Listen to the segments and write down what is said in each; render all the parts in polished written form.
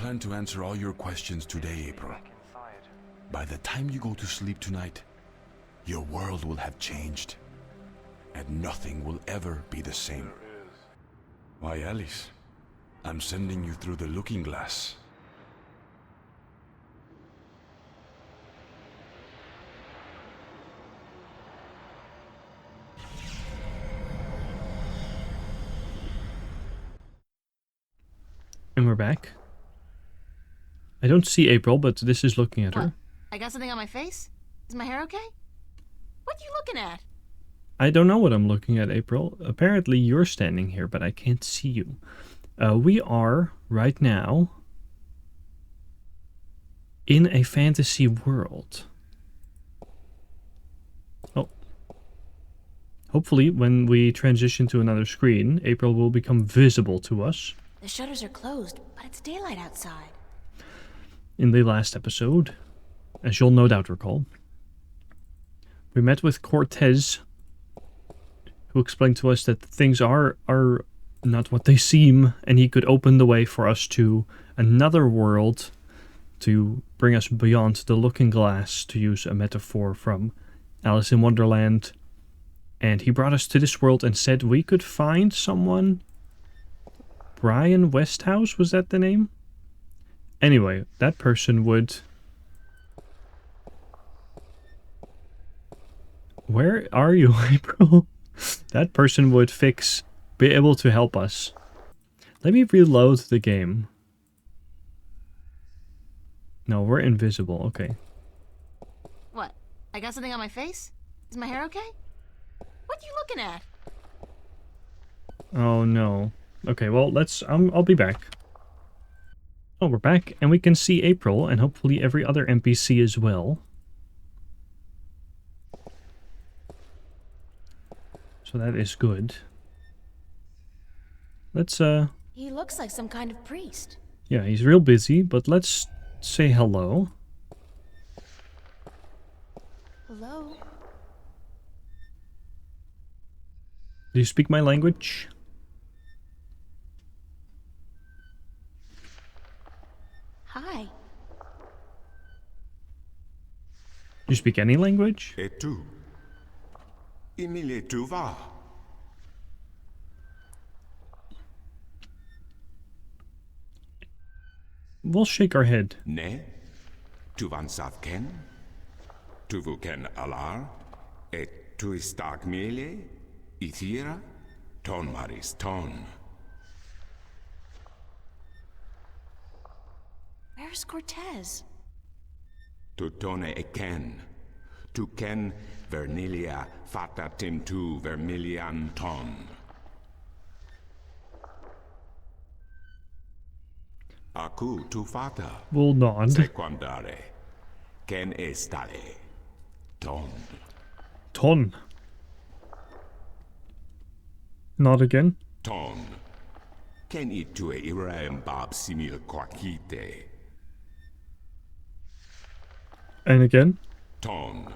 plan to answer all your questions today, April. By the time you go to sleep tonight, your world will have changed, and nothing will ever be the same. Why, Alice, I'm sending you through the looking glass. And we're back. I don't see April, but this is looking at her. I got something on my face? Is my hair okay? What are you looking at? I don't know what I'm looking at, April. Apparently you're standing here, but I can't see you. We are, right now, in a fantasy world. Oh. Hopefully, when we transition to another screen, April will become visible to us. The shutters are closed, but it's daylight outside. In the last episode, as you'll no doubt recall, we met with Cortez, who explained to us that things are not what they seem, and he could open the way for us to another world to bring us beyond the looking glass, to use a metaphor from Alice in Wonderland. And he brought us to this world and said we could find someone. Brian Westhouse, was that the name? Anyway, that person would... Where are you, April? That person would be able to help us. Let me reload the game. No, we're invisible, okay. What? I got something on my face? Is my hair okay? What are you looking at? Oh no. Okay, well, I'll be back. Oh, we're back, and we can see April, and hopefully every other NPC as well. So that is good. Let's, He looks like some kind of priest. Yeah, he's real busy, but let's say hello. Hello? Do you speak my language? Hi. You speak any language? Et tu? Emile, tu vas? We'll shake our head. Ne? Tu van sav ken? Tu vu ken alar? Et tu istak mele? Ithira? Ton maris ton. Where's Cortez? Tu tone e ken. Tu ken vernilia fata tim tu vermilian ton. Aku tu fata. We'll nod. Sequandare. Ken estale. Ton. Ton. Nod again. Ton. Ken itue iraem bab simil quakite. And again. Ton.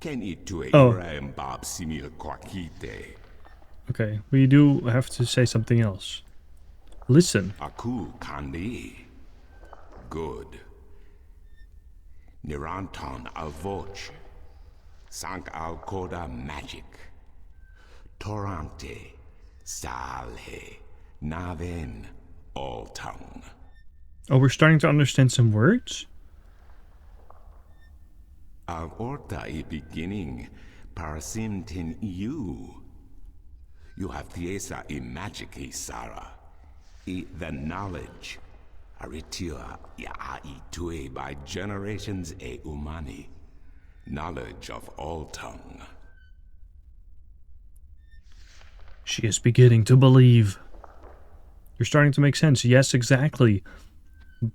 Ken itue Oh. iraem bab simil quakite. Okay, we do have to say something else. Listen. Aku kandi. Good. Niranton al voce. Sank al coda magic. Torante. Salhe. Naven. All tongue. Oh, we're starting to understand some words? Av orta I beginning. Parasimtin you. You have thiesa I magic I Sarah. I the knowledge. Aritua ya I tue by generations e umani. Knowledge of all tongue. She is beginning to believe. You're starting to make sense. Yes, exactly.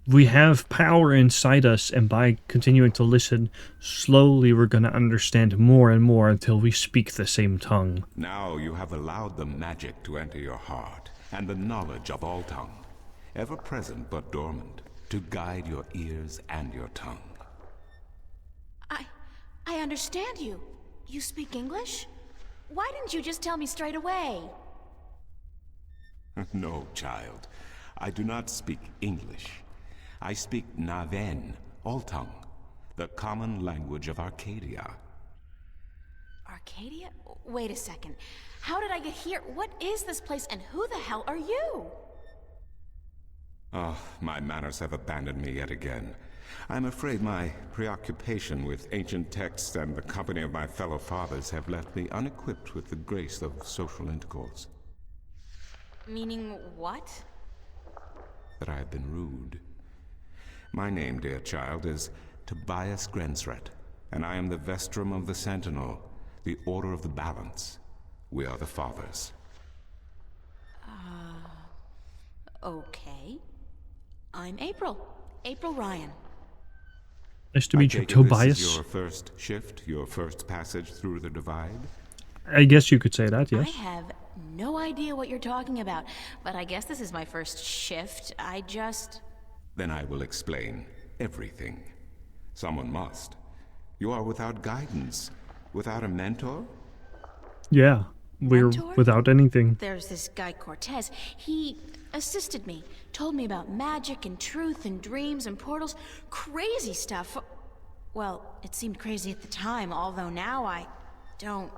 We have power inside us, and by continuing to listen, slowly we're going to understand more and more until we speak the same tongue. Now you have allowed the magic to enter your heart, and the knowledge of all tongue, ever present but dormant, to guide your ears and your tongue. I understand you. You speak English? Why didn't you just tell me straight away? No, child. I do not speak English. I speak Naven, Altung, the common language of Arcadia. Arcadia? Wait a second. How did I get here? What is this place, and who the hell are you? Oh, my manners have abandoned me yet again. I'm afraid my preoccupation with ancient texts and the company of my fellow fathers have left me unequipped with the grace of social intercourse. Meaning what? That I have been rude. My name, dear child, is Tobias Grensret, and I am the Vestrum of the Sentinel, the Order of the Balance. We are the Fathers. Okay. I'm April. April Ryan. Nice to meet you, I take it this Tobias. is your first shift, your first passage through the divide? I guess you could say that, yes. I have no idea what you're talking about, but I guess this is my first shift. Then I will explain everything. Someone must. You are without guidance, without a mentor? Yeah, we're Mentor? without anything. There's this guy Cortez. He assisted me, told me about magic and truth and dreams and portals. Crazy stuff. Well, it seemed crazy at the time, although now I don't...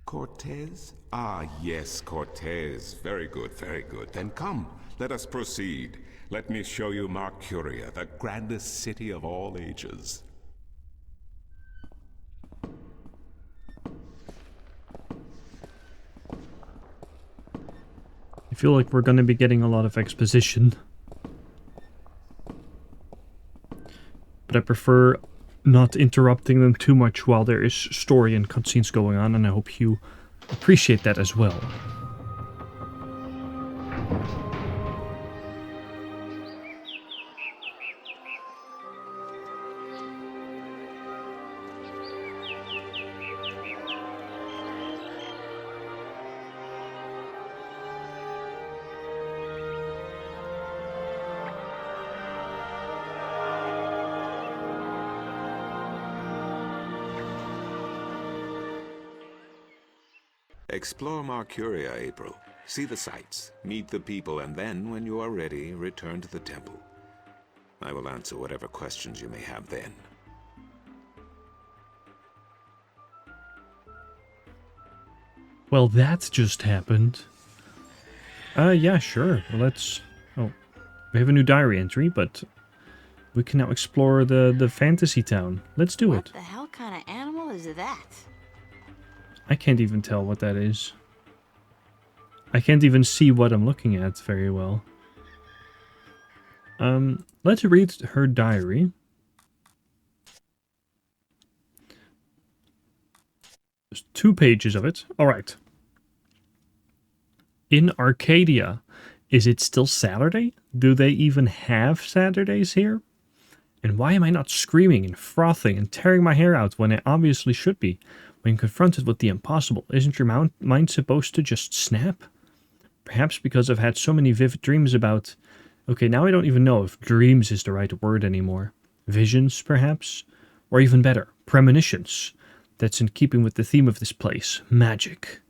Cortez? Ah, yes, Cortez. Very good, very good. Then come, let us proceed. Let me show you Mercuria, the grandest city of all ages. I feel like we're going to be getting a lot of exposition. But I prefer not interrupting them too much while there is story and cutscenes going on, and I hope you appreciate that as well. Explore Mercuria, April. See the sights, meet the people, and then, when you are ready, return to the temple. I will answer whatever questions you may have then. Well, that just happened. Yeah, sure. Well, let's... Oh, we have a new diary entry, but we can now explore the fantasy town. Let's do What it. the hell kind of animal is that? I can't even tell what that is. I can't even see what I'm looking at very well. Let's read her diary. There's 2 pages of it. Alright. In Arcadia, is it still Saturday? Do they even have Saturdays here? And why am I not screaming and frothing and tearing my hair out when I obviously should be? When confronted with the impossible, isn't your mind supposed to just snap? Perhaps because I've had so many vivid dreams about... Okay, now I don't even know if dreams is the right word anymore. Visions, perhaps? Or even better, premonitions. That's in keeping with the theme of this place, magic.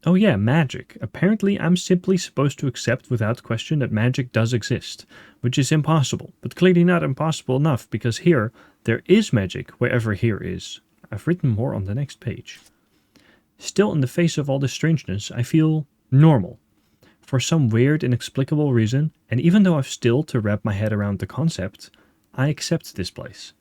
Oh yeah, magic. Apparently I'm simply supposed to accept without question that magic does exist, which is impossible, but clearly not impossible enough, because here, there is magic wherever here is. I've written more on the next page. Still, in the face of all this strangeness, I feel normal. For some weird, inexplicable reason, and even though I've still to wrap my head around the concept, I accept this place.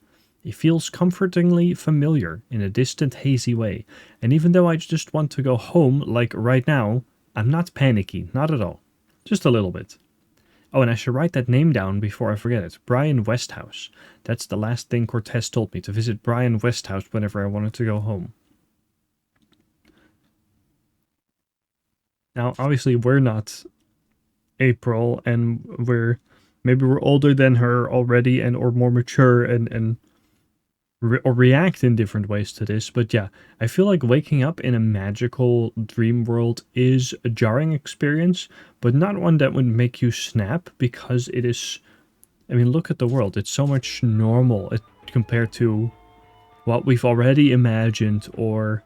It feels comfortingly familiar in a distant, hazy way, and even though I just want to go home, like right now, I'm not panicky, not at all. Just a little bit. Oh, and I should write that name down before I forget it. Brian Westhouse. That's the last thing Cortez told me, to visit Brian Westhouse whenever I wanted to go home. Now, obviously, we're not April, and maybe we're older than her already, and or more mature, or react in different ways to this. But yeah, I feel like waking up in a magical dream world is a jarring experience, but not one that would make you snap, because it is... I mean, look at the world. It's so much normal compared to what we've already imagined, or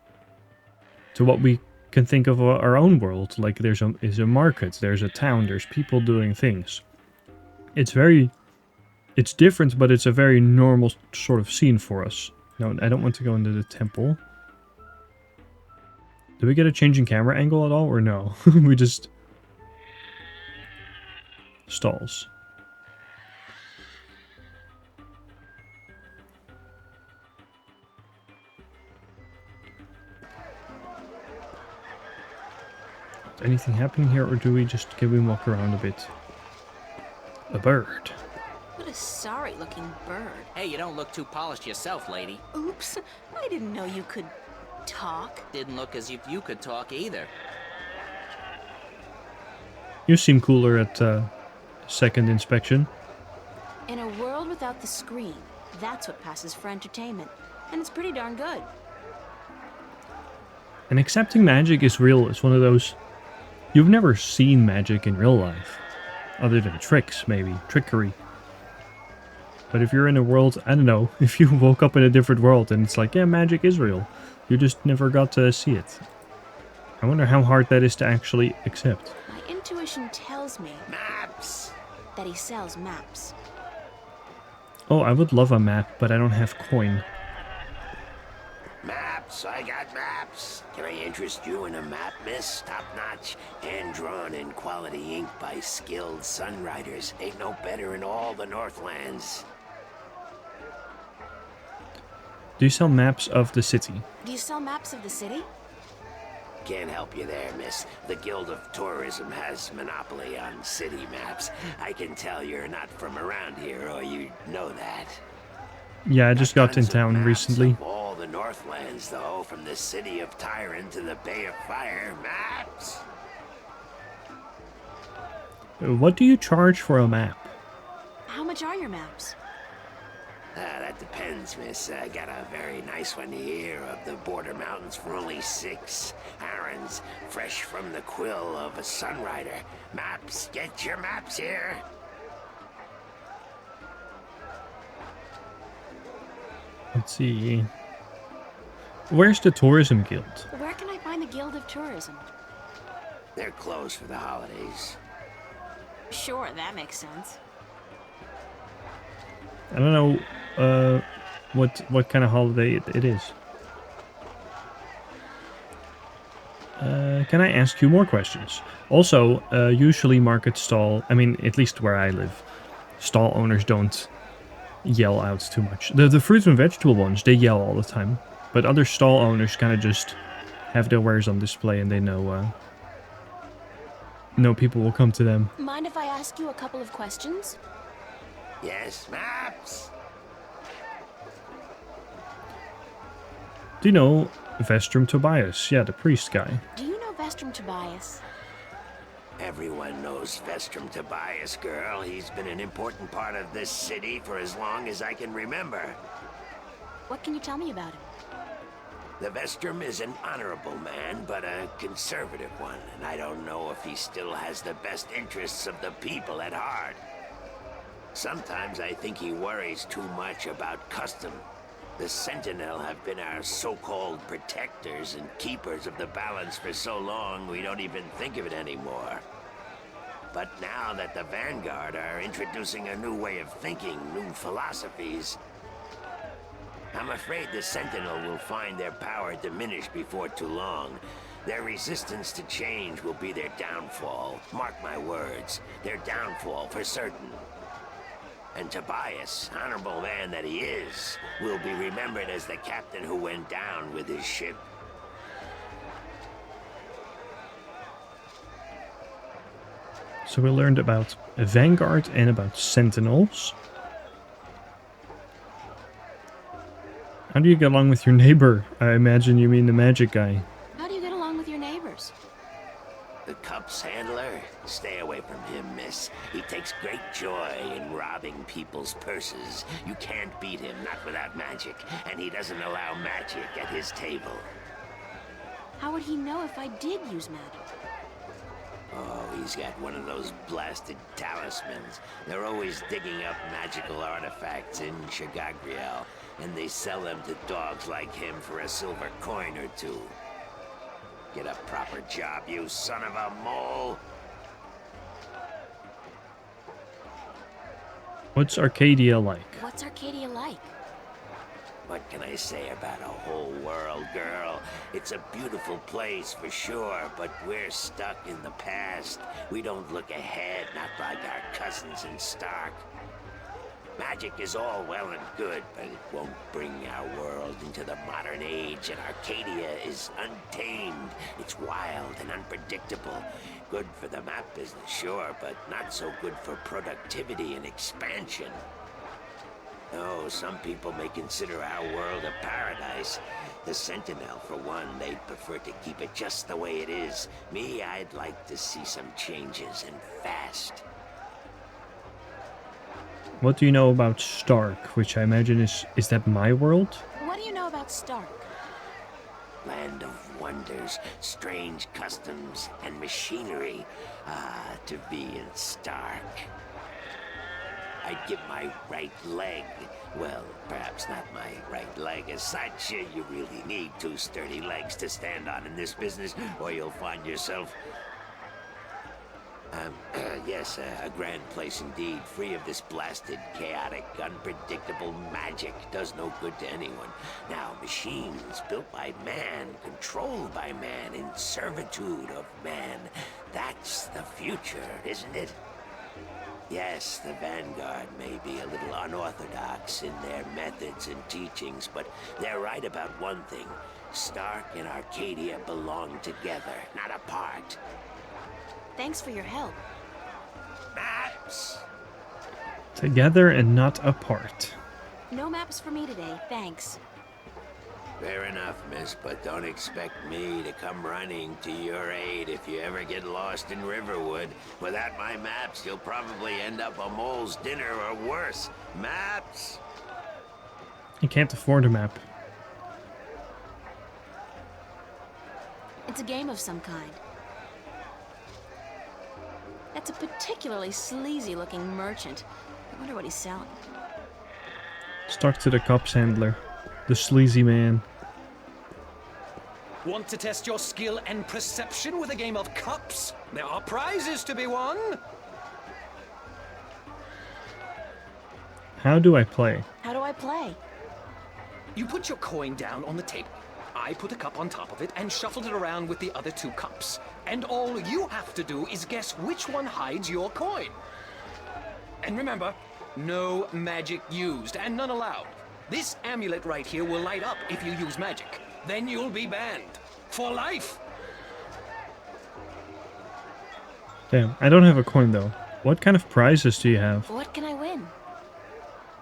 to what we can think of our own world. Like there's a market, there's a town, there's people doing things. It's different, but it's a very normal sort of scene for us. No, I don't want to go into the temple. Do we get a change in camera angle at all, or no? We just... stalls. Anything happening here, or can we walk around a bit? A bird. What a sorry-looking bird. Hey, you don't look too polished yourself, lady. Oops, I didn't know you could talk. Didn't look as if you could talk either. You seem cooler at second inspection. In a world without the screen, that's what passes for entertainment. And it's pretty darn good. And accepting magic is real. It's one of those... You've never seen magic in real life. Other than tricks, maybe. Trickery. But if you're in a world... I don't know. If you woke up in a different world and it's like, yeah, magic is real. You just never got to see it. I wonder how hard that is to actually accept. My intuition tells me... Maps! ...that he sells maps. Oh, I would love a map, but I don't have coin. Maps, I got maps. Can I interest you in a map, miss? Top-notch, hand-drawn in quality ink by skilled sunwriters. Ain't no better in all the Northlands. Do you sell maps of the city? Do you sell maps of the city? Can't help you there, miss. The Guild of Tourism has monopoly on city maps. I can tell you're not from around here, or you'd know that. Yeah, I just got in Tons of town maps recently. of all the Northlands, though, from the city of Tyron to the Bay of Fire. Maps! What do you charge for a map? How much are your maps? That depends, miss. I got a very nice one here of the Border Mountains for only 6 arons, fresh from the quill of a sunrider. Maps, get your maps here. Let's see. Where's the tourism guild? Where can I find the Guild of Tourism? They're closed for the holidays. Sure, that makes sense. I don't know what kind of holiday it is. Can I ask you more questions? Also, usually market stall, I mean, at least where I live, stall owners don't yell out too much. The fruits and vegetable ones, they yell all the time. But other stall owners kind of just have their wares on display and they know people will come to them. Mind if I ask you a couple of questions? Yes, maps! Do you know Vestrum Tobias? Yeah, the priest guy. Do you know Vestrum Tobias? Everyone knows Vestrum Tobias, girl. He's been an important part of this city for as long as I can remember. What can you tell me about him? The Vestrum is an honorable man, but a conservative one, and I don't know if he still has the best interests of the people at heart. Sometimes I think he worries too much about custom. The Sentinel have been our so-called protectors and keepers of the balance for so long we don't even think of it anymore. But now that the Vanguard are introducing a new way of thinking, new philosophies, I'm afraid the Sentinel will find their power diminish before too long. Their resistance to change will be their downfall. Mark my words, their downfall for certain. And Tobias, honorable man that he is, will be remembered as the captain who went down with his ship. So we learned about a Vanguard and about Sentinels. How do you get along with your neighbor? I imagine you mean the magic guy. How do you get along with your neighbors? The Cups handler? Stay away from him, miss. He takes great joy in robbing people's purses. You can't beat him, not without magic. And he doesn't allow magic at his table. How would he know if I did use magic? Oh, he's got one of those blasted talismans. They're always digging up magical artifacts in Shagagriel, and they sell them to dogs like him for a silver coin or two. Get a proper job, you son of a mole! What's Arcadia like? What's Arcadia like? What can I say about a whole world, girl? It's a beautiful place for sure, but we're stuck in the past. We don't look ahead, not like our cousins in Stark. Magic is all well and good, but it won't bring our world into the modern age, and Arcadia is untamed. It's wild and unpredictable. Good for the map business, sure, but not so good for productivity and expansion. No, some people may consider our world a paradise. The Sentinel, for one, they'd prefer to keep it just the way it is. Me, I'd like to see some changes, and fast. What do you know about Stark, which I imagine is that my world? What do you know about Stark? Land of wonders, strange customs, and machinery. Ah, to be in Stark. I'd give my right leg. Well, perhaps not my right leg as such. You really need two sturdy legs to stand on in this business, or you'll find yourself... yes, a grand place indeed, free of this blasted, chaotic, unpredictable magic. Does no good to anyone. Now, machines built by man, controlled by man, in servitude of man. That's the future, isn't it? Yes, the Vanguard may be a little unorthodox in their methods and teachings, but they're right about one thing. Stark and Arcadia belong together, not apart. Thanks for your help. Maps! Together and not apart. No maps for me today, thanks. Fair enough, miss, but don't expect me to come running to your aid if you ever get lost in Riverwood. Without my maps, you'll probably end up a mole's dinner or worse. Maps! You can't afford a map. It's a game of some kind. That's a particularly sleazy-looking merchant. I wonder what he's selling. Stuck to the cups handler. The sleazy man. Want to test your skill and perception with a game of cups? There are prizes to be won! How do I play? How do I play? You put your coin down on the table. I put a cup on top of it and shuffled it around with the other two cups. And all you have to do is guess which one hides your coin. And remember, no magic used and none allowed. This amulet right here will light up if you use magic. Then you'll be banned. For life! Damn, I don't have a coin though. What kind of prizes do you have? What can I win?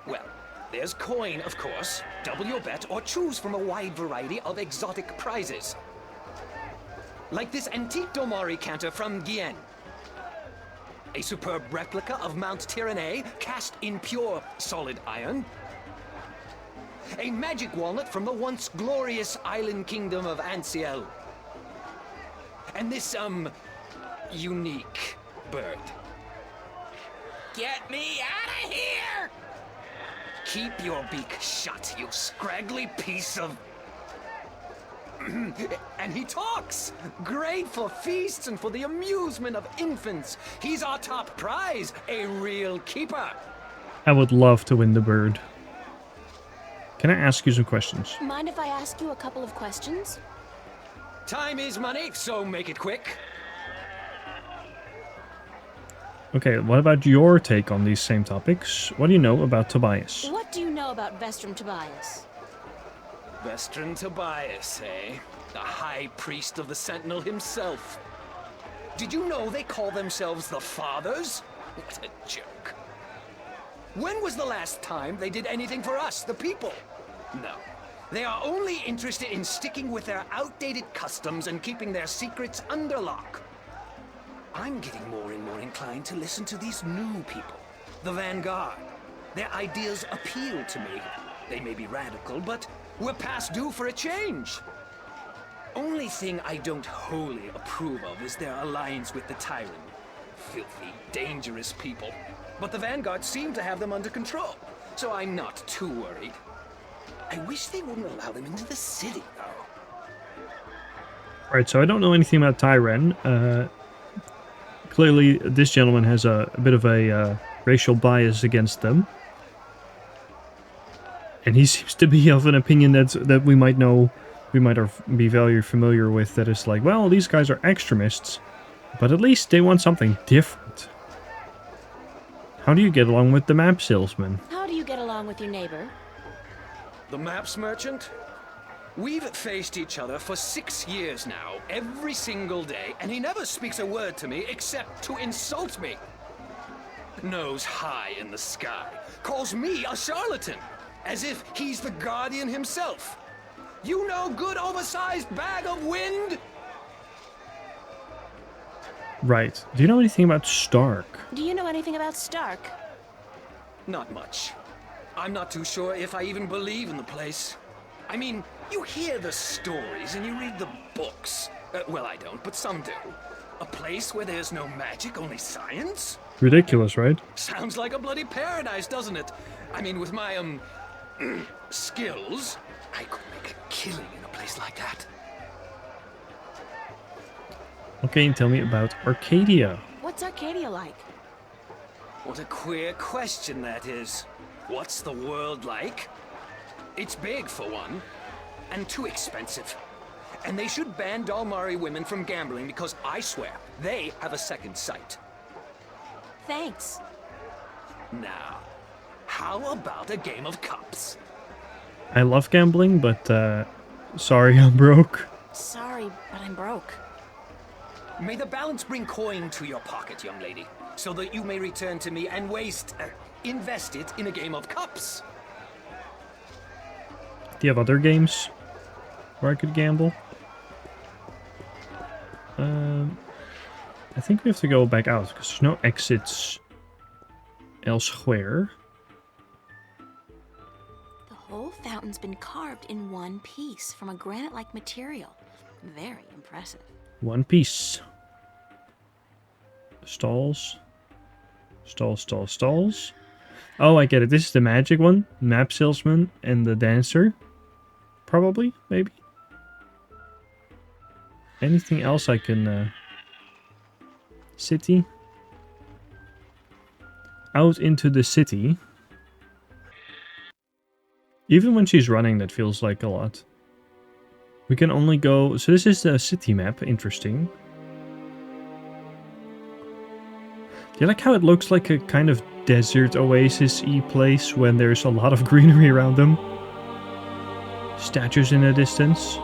Well, there's coin, of course. Double your bet or choose from a wide variety of exotic prizes. Like this antique Domari canter from Guyenne. A superb replica of Mount Tyranny cast in pure solid iron. A magic walnut from the once glorious island kingdom of Anciel. And this, unique bird. Get me out of here! Keep your beak shut, you scraggly piece of... And he talks! Great for feasts and for the amusement of infants. He's our top prize, a real keeper. I would love to win the bird. Can I ask you some questions? Mind if I ask you a couple of questions? Time is money, so make it quick. Okay, what about your take on these same topics? What do you know about Tobias? What do you know about Vestrum Tobias? Western Tobias, eh? The High Priest of the Sentinel himself. Did you know they call themselves the Fathers? What a joke. When was the last time they did anything for us, the people? No. They are only interested in sticking with their outdated customs and keeping their secrets under lock. I'm getting more and more inclined to listen to these new people, the Vanguard. Their ideas appeal to me. They may be radical, but we're past due for a change. Only thing I don't wholly approve of is their alliance with the Tyrant. Filthy, dangerous people. But the Vanguard seem to have them under control, so I'm not too worried. I wish they wouldn't allow them into the city, though. Alright, so I don't know anything about Tyren. Clearly, this gentleman has a bit of a racial bias against them. And he seems to be of an opinion that we might be very familiar with, that is like, well, these guys are extremists, but at least they want something different. How do you get along with the map salesman? How do you get along with your neighbor? The maps merchant? We've faced each other for 6 years now, every single day, and he never speaks a word to me except to insult me. Nose high in the sky, calls me a charlatan, as if he's the guardian himself. You know, good oversized bag of wind? Right. Do you know anything about Stark? Do you know anything about Stark? Not much. I'm not too sure if I even believe in the place. I mean, you hear the stories and you read the books. Well, I don't, but some do. A place where there's no magic, only science? Ridiculous, right? Sounds like a bloody paradise, doesn't it? I mean, with my, skills, I could make a killing in a place like that. Okay, and tell me about Arcadia. What's Arcadia like? What a queer question that is. What's the world like? It's big, for one, and too expensive. And they should ban Dalmari women from gambling because I swear they have a second sight. Thanks. Now, how about a game of cups? I love gambling, but sorry, I'm broke. Sorry, but I'm broke. May the balance bring coin to your pocket, young lady, so that you may return to me and invest it in a game of cups. Do you have other games where I could gamble? I think we have to go back out because there's no exits elsewhere. The whole fountain's been carved in one piece from a granite-like material. Very impressive. One piece. Stalls. Stalls. Oh, I get it. This is the magic one. Map salesman and the dancer. Probably, maybe. Anything else I can... City. Out into the city. Even when she's running, that feels like a lot. We can only go... So this is the city map. Interesting. Do you like how it looks like a kind of desert oasis-y place when there's a lot of greenery around them? Statues in the distance.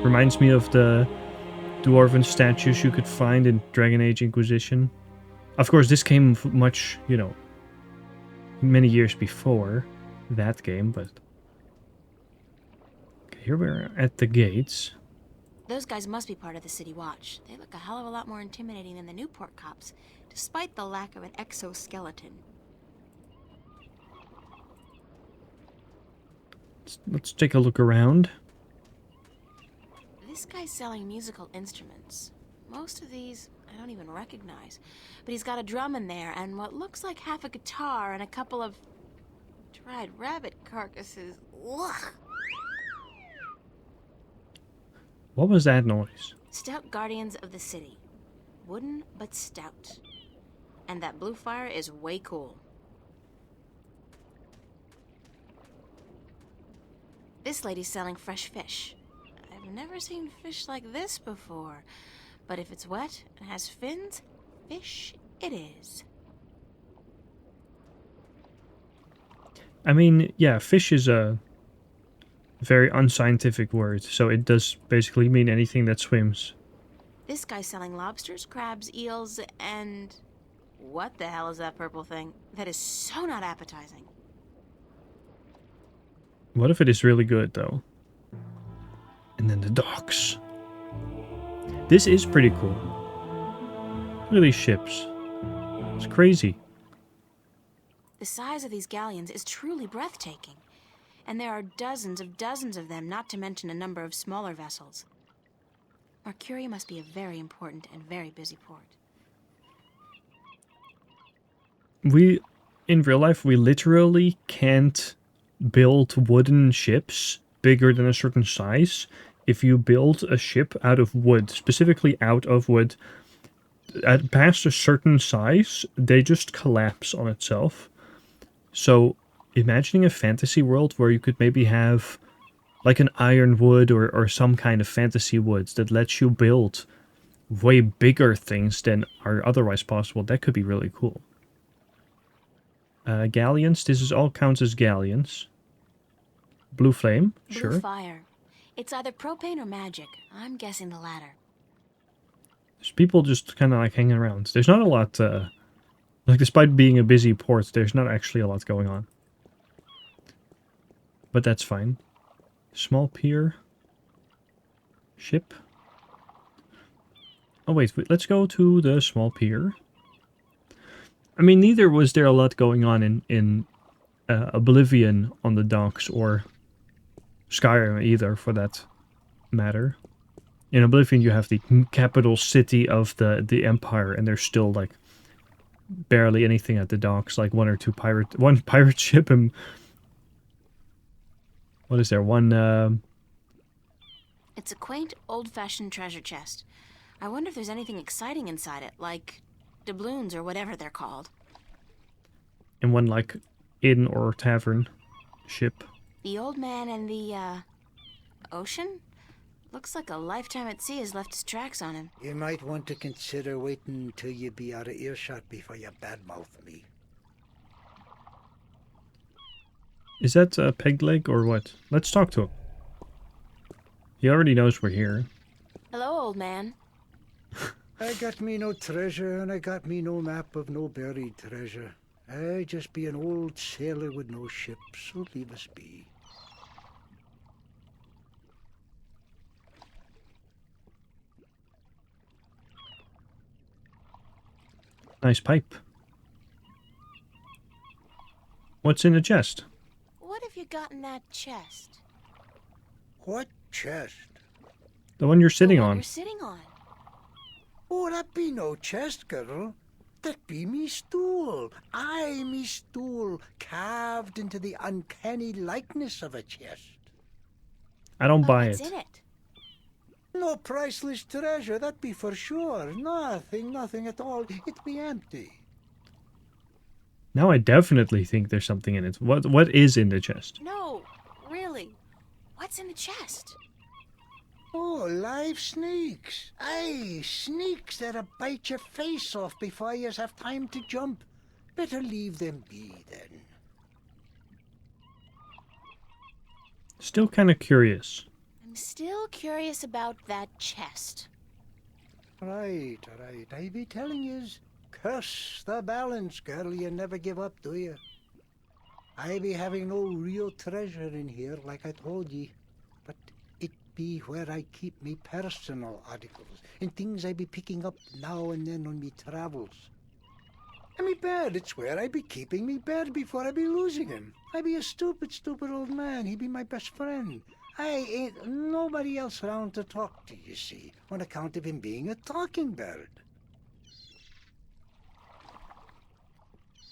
Reminds me of the dwarven statues you could find in Dragon Age Inquisition. Of course, this came much, many years before that game, but... Okay, here we're at the gates. Those guys must be part of the City Watch. They look a hell of a lot more intimidating than the Newport cops, despite the lack of an exoskeleton. Let's take a look around. This guy's selling musical instruments. Most of these I don't even recognize. But he's got a drum in there and what looks like half a guitar and a couple of dried rabbit carcasses. Ugh. What was that noise? Stout guardians of the city. Wooden but stout. And that blue fire is way cool. This lady's selling fresh fish. I've never seen fish like this before. But if it's wet and has fins, fish it is. I mean, yeah, fish is a very unscientific word, so it does basically mean anything that swims. This guy's selling lobsters, crabs, eels, and... What the hell is that purple thing? That is so not appetizing. What if it is really good, though? And then the docks. This is pretty cool. Look at these ships. It's crazy. The size of these galleons is truly breathtaking. And there are dozens of them, not to mention a number of smaller vessels. Mercuria must be a very important and very busy port. In real life, we literally can't build wooden ships bigger than a certain size. If you build a ship out of wood, specifically out of wood, at past a certain size, they just collapse on itself. So, imagining a fantasy world where you could maybe have like an ironwood or some kind of fantasy woods that lets you build way bigger things than are otherwise possible, that could be really cool. Galleons, this is all counts as galleons. Blue flame, Blue sure. fire. It's either propane or magic. I'm guessing the latter. There's people just kind of like hanging around. There's not a lot, like despite being a busy port, there's not actually a lot going on. But that's fine. Small pier. Ship. Oh wait, let's go to the small pier. I mean, neither was there a lot going on in Oblivion on the docks, or Skyrim either, for that matter. In Oblivion, you have the capital city of the Empire, and there's still like barely anything at the docks, like one pirate ship, and what is there? It's a quaint, old-fashioned treasure chest. I wonder if there's anything exciting inside it, like doubloons or whatever they're called. and one like inn or tavern ship. The old man and the, ocean? Looks like a lifetime at sea has left its tracks on him. You might want to consider waiting until you be out of earshot before you badmouth me. Is that a peg leg or what? Let's talk to him. He already knows we're here. Hello, old man. I got me no treasure, and I got me no map of no buried treasure. I just be an old sailor with no ship, so leave us be. Nice pipe. What's in the chest? What have you got in that chest? What chest? The one you're sitting The one on. You're sitting on. Oh, that be no chest, girl. That be me stool. Aye, me stool, carved into the uncanny likeness of a chest. I don't buy What's it. in it? No priceless treasure, that be for sure. Nothing at all. It be empty. Now I definitely think there's something in it. What is in the chest? No, really. What's in the chest? Oh, live snakes. Aye, snakes that'll bite your face off before you have time to jump. Better leave them be, then. Still kind of curious. I'm still curious about that chest. Right. I be telling yous, curse the balance, girl. You never give up, do you? I be having no real treasure in here, like I told ye. But it be where I keep me personal articles and things I be picking up now and then on me travels. And me bed, it's where I be keeping me bed before I be losing him. I be a stupid old man. He be my best friend. I ain't nobody else around to talk to, you see, on account of him being a talking bird.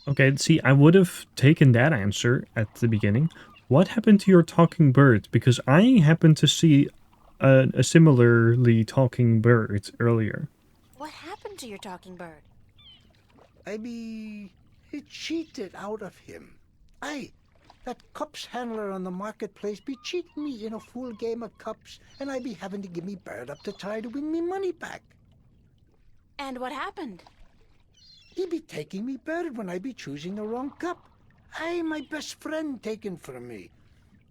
Okay, see, I would have taken that answer at the beginning. What happened to your talking bird? Because I happened to see a similarly talking bird earlier. What happened to your talking bird? I be cheated out of him. Aye, that cups handler on the marketplace be cheating me in a full game of cups, and I be having to give me bird up to try to win me money back. And what happened? He be taking me bird when I be choosing the wrong cup. Aye, my best friend taken from me.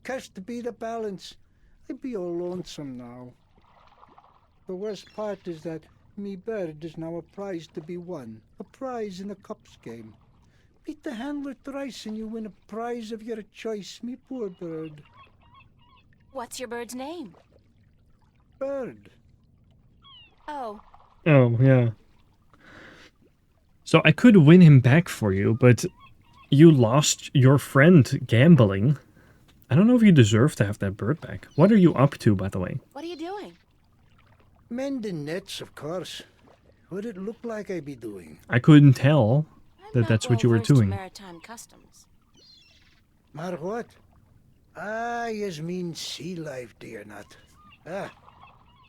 Cursed be the balance. I be all lonesome now. The worst part is that me bird is now a prize to be won. A prize in a cups game. Beat the handler thrice and you win a prize of your choice, me poor bird. What's your bird's name? Bird. Oh, Oh, yeah. So I could win him back for you, but you lost your friend gambling. I don't know if you deserve to have that bird back. What are you up to, by the way? what are you doing? Mending nets, of course. What it look like I be doing? I couldn't tell I'm that not that's what you were well-versed in doing. maritime customs. Mar what? Ah, yous mean sea life, do you not? Ah,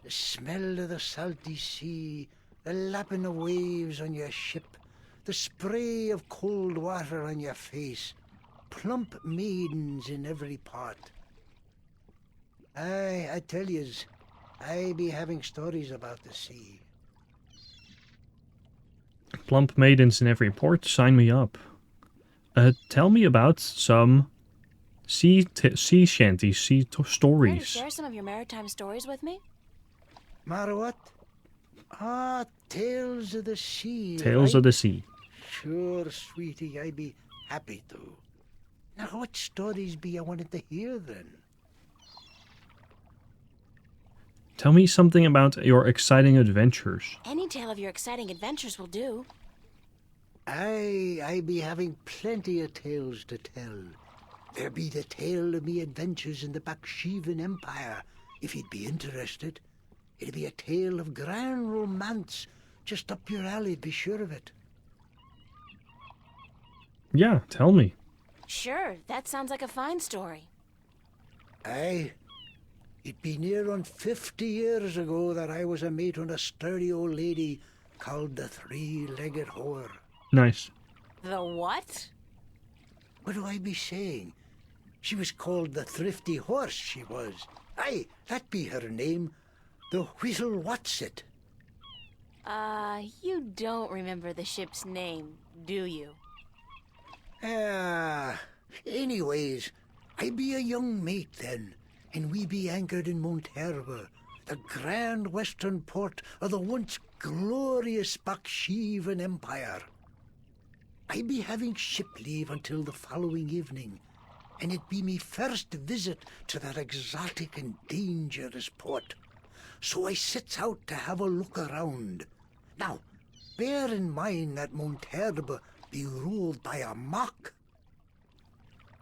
the smell of the salty sea, The lapping of waves on your ship, the spray of cold water on your face, plump maidens in every part. I tell yous, I be having stories about the sea. Plump maidens in every port, sign me up. Tell me about some sea shanties, Care to stories. share some of your maritime stories with me? Mar what? Ah, tales of the sea. Tales right? of the sea. Sure, sweetie, I be happy to. Now, what stories be I wanted to hear then? Tell me something about your exciting adventures. Any tale of your exciting adventures will do. I be having plenty of tales to tell. There be the tale of me adventures in the Baksheevan Empire, if you'd be interested. It'll be a tale of grand romance, just up your alley, be sure of it. Yeah, tell me. Sure, that sounds like a fine story. Aye. It be near on 50 years ago that I was a mate on a sturdy old lady called the Three-Legged Whore. Nice. The what? What do I be saying? She was called the Thrifty Horse, she was. Aye, that be her name. The Whistle Whatsit. You don't remember the ship's name, do you? Anyways, I be a young mate then, and we be anchored in Monterba, the grand western port of the once glorious Baksheevan Empire. I be having ship leave until the following evening, and it be me first visit to that exotic and dangerous port. So I sets out to have a look around. Now, bear in mind that Monterba be ruled by a mock.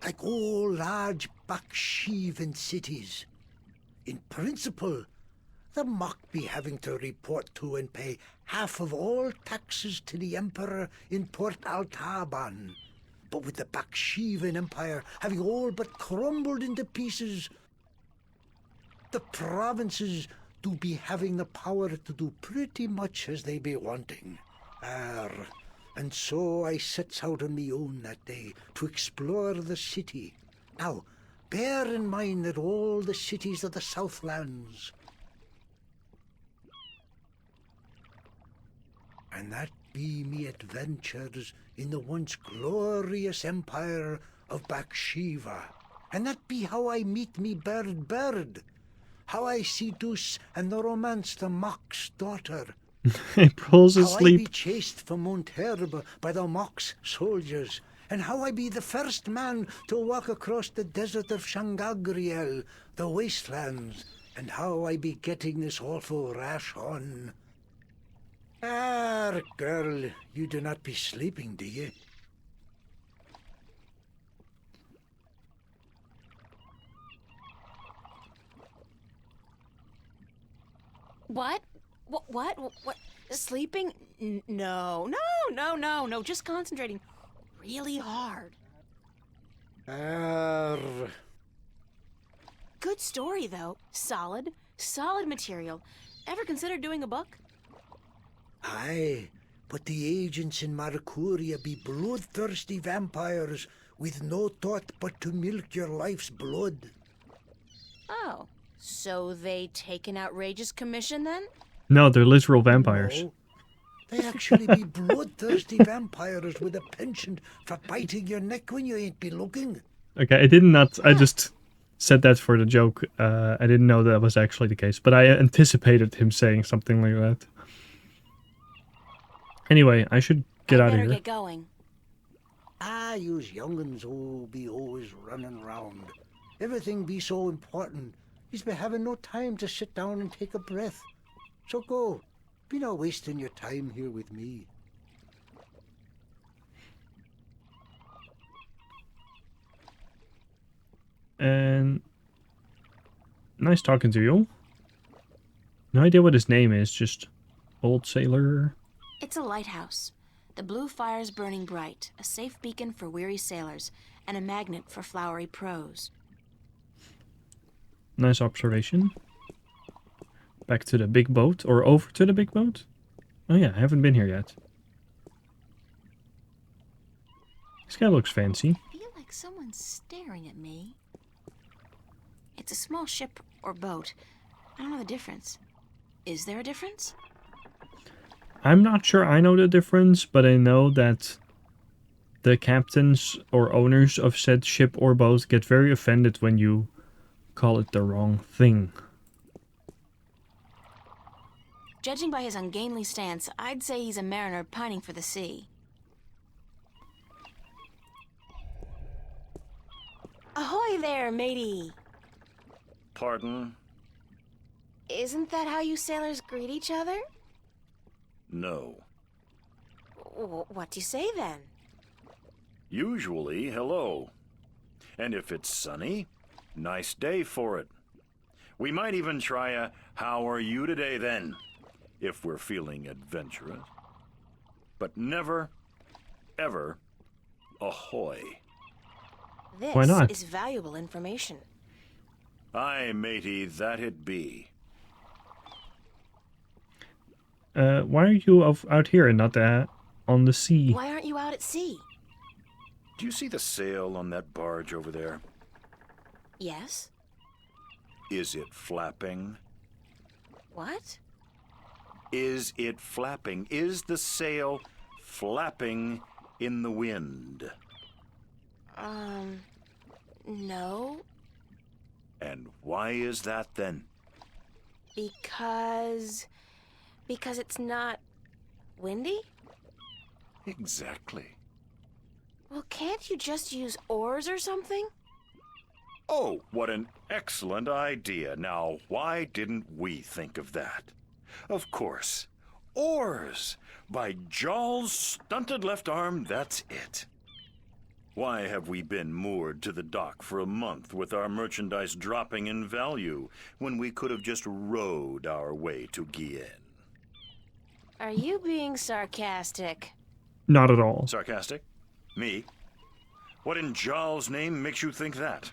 Like all large Baksheevan cities. In principle, the mock be having to report to and pay half of all taxes to the Emperor in Port Altaban. But with the Baksheevan Empire having all but crumbled into pieces, the provinces do be having the power to do pretty much as they be wanting. And so I sets out on me own that day to explore the city. Now, bear in mind that all the cities of the Southlands, and that be me adventures in the once glorious empire of Bakshiva. And that be how I meet me bird, how I see Deuce and the romance the Mock's daughter. April's How I be asleep. chased from Monterba by the Mock's soldiers, and how I be the first man to walk across the desert of Shangagriel, the wastelands, and how I be getting this awful rash on. Girl, you do not be sleeping, do you? What? What? Sleeping? No, just concentrating really hard. Good story, though. Solid material. Ever considered doing a book? Aye, but the agents in Marcuria be bloodthirsty vampires with no thought but to milk your life's blood. Oh, so they take an outrageous commission then? No, they're literal vampires. No, they actually be bloodthirsty vampires with a penchant for biting your neck when you ain't be looking. Okay, I did not. I just said that for the joke. I didn't know that was actually the case, but I anticipated him saying something like that. Anyway, I should get out of here. Better get going. Yous young'uns be always running round. Everything be so important. Yous be having no time to sit down and take a breath. So go. Be not wasting your time here with me. And nice talking to you. No idea what his name is, just old sailor. It's a lighthouse. The blue fire's burning bright, a safe beacon for weary sailors, and a magnet for flowery prose. Nice observation. Back to the big boat, or over to the big boat? Oh yeah, I haven't been here yet. This guy looks fancy. I feel like someone's staring at me. It's a small ship or boat. I don't know the difference. Is there a difference? I'm not sure I know the difference, but I know that the captains or owners of said ship or boat get very offended when you call it the wrong thing. Judging by his ungainly stance, I'd say he's a mariner pining for the sea. Ahoy there, matey! Pardon? Isn't that how you sailors greet each other? No. What do you say then? Usually, hello. And if it's sunny, nice day for it. We might even try a how are you today then, if we're feeling adventurous. But never, ever, ahoy. This Why not? is valuable information. Aye, matey, that it be. Why are you out here and not on the sea? Why aren't you out at sea? Do you see the sail on that barge over there? Yes? Is it flapping? What? Is it flapping? Is the sail flapping in the wind? No. And why is that then? Because it's not windy? Exactly. Well, can't you just use oars or something? Oh, what an excellent idea. Now, why didn't we think of that? Of course. Oars! By Jaw's stunted left arm, that's it. Why have we been moored to the dock for a month with our merchandise dropping in value when we could have just rowed our way to Guienne? Are you being sarcastic? Not at all. Sarcastic? Me? What in Jaw's name makes you think that?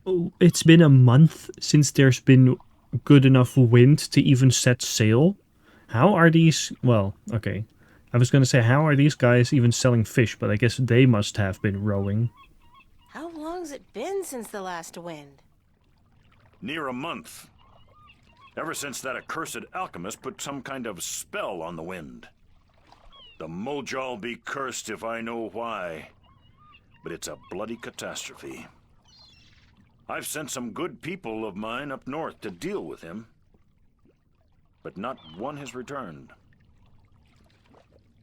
Oh, it's been a month since there's been good enough wind to even set sail. How are these... Well, okay. I was going to say, how are these guys even selling fish? But I guess they must have been rowing. How long's it been since the last wind? Near a month. Ever since that accursed alchemist put some kind of spell on the wind. The Mojal be cursed if I know why. But it's a bloody catastrophe. I've sent some good people of mine up north to deal with him. But not one has returned.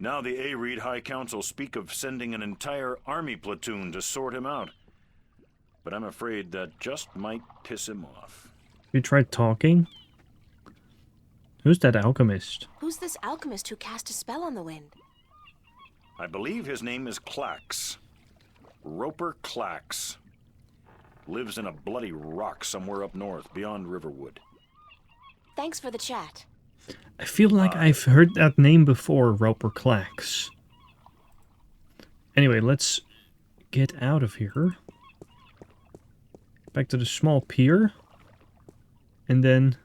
Now the Areed High Council speak of sending an entire army platoon to sort him out. But I'm afraid that just might piss him off. You tried talking? Who's that alchemist? Who's this alchemist who cast a spell on the wind? I believe his name is Clax. Roper Clax. Lives in a bloody rock somewhere up north, beyond Riverwood. Thanks for the chat. I feel like I've heard that name before, Roper Clax. Anyway, let's get out of here. Back to the small pier. And then...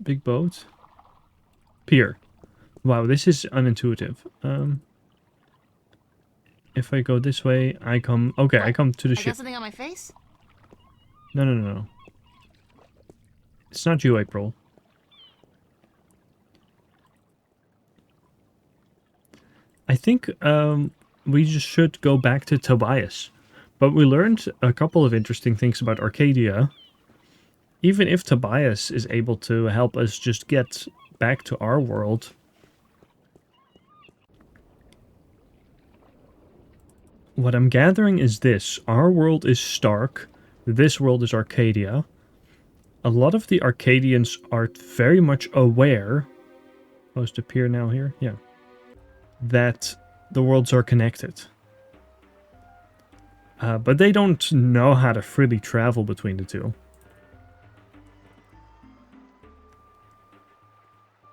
big boat. Pier. Wow, this is unintuitive. If I go this way, I come... Okay, I come to the I ship. got something on my face? No. It's not you, April. I think we just should go back to Tobias. But we learned a couple of interesting things about Arcadia. Even if Tobias is able to help us just get back to our world. What I'm gathering is this. Our world is Stark. This world is Arcadia. A lot of the Arcadians are very much aware, supposed to appear now here, yeah, that the worlds are connected. But they don't know how to freely travel between the two.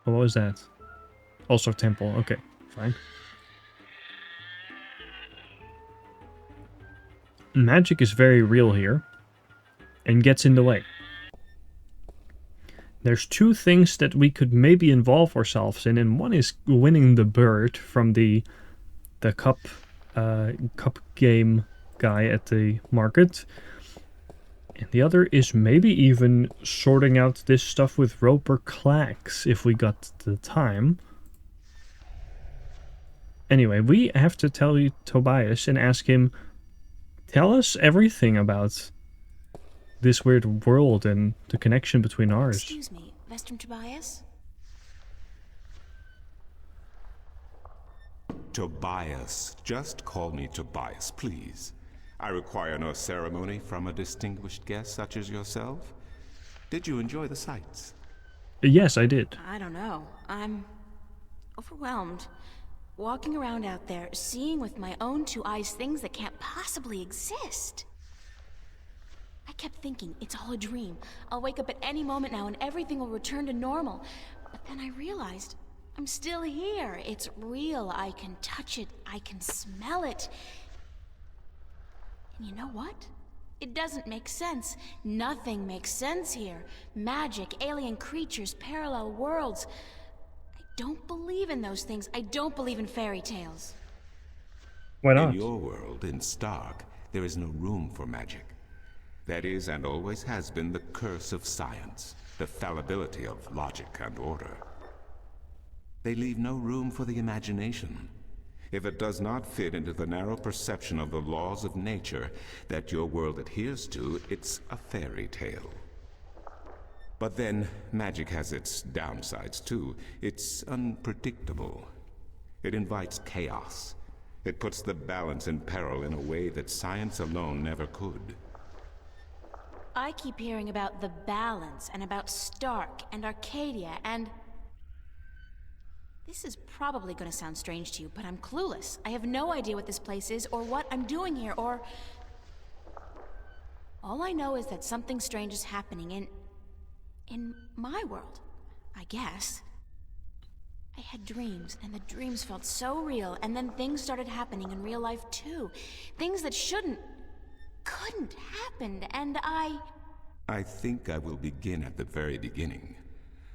What was that? Also temple, okay, fine. Magic is very real here. and gets in the way. There's two things that we could maybe involve ourselves in, and one is winning the bird from the cup game guy at the market. And the other is maybe even sorting out this stuff with Roper Clacks if we got the time. Anyway, we have to tell Tobias and ask him, tell us everything about this weird world and the connection between ours. Excuse me, Western Tobias? Tobias. Just call me Tobias, please. I require no ceremony from a distinguished guest such as yourself. Did you enjoy the sights? Yes, I did. I don't know. I'm overwhelmed. Walking around out there, seeing with my own two eyes things that can't possibly exist. I kept thinking, it's all a dream. I'll wake up at any moment now and everything will return to normal. But then I realized, I'm still here. It's real. I can touch it. I can smell it. And you know what? It doesn't make sense. Nothing makes sense here. Magic, alien creatures, parallel worlds. I don't believe in those things. I don't believe in fairy tales. Why not? In your world, in Stark, there is no room for magic. That is, and always has been, the curse of science, the fallibility of logic and order. They leave no room for the imagination. If it does not fit into the narrow perception of the laws of nature that your world adheres to, it's a fairy tale. But then, magic has its downsides too. It's unpredictable. It invites chaos. It puts the balance in peril in a way that science alone never could. I keep hearing about the balance, and about Stark, and Arcadia, and... This is probably going to sound strange to you, but I'm clueless. I have no idea what this place is, or what I'm doing here, or... All I know is that something strange is happening in my world, I guess. I had dreams, and the dreams felt so real, and then things started happening in real life too. Things that couldn't happen, and I think I will begin at the very beginning.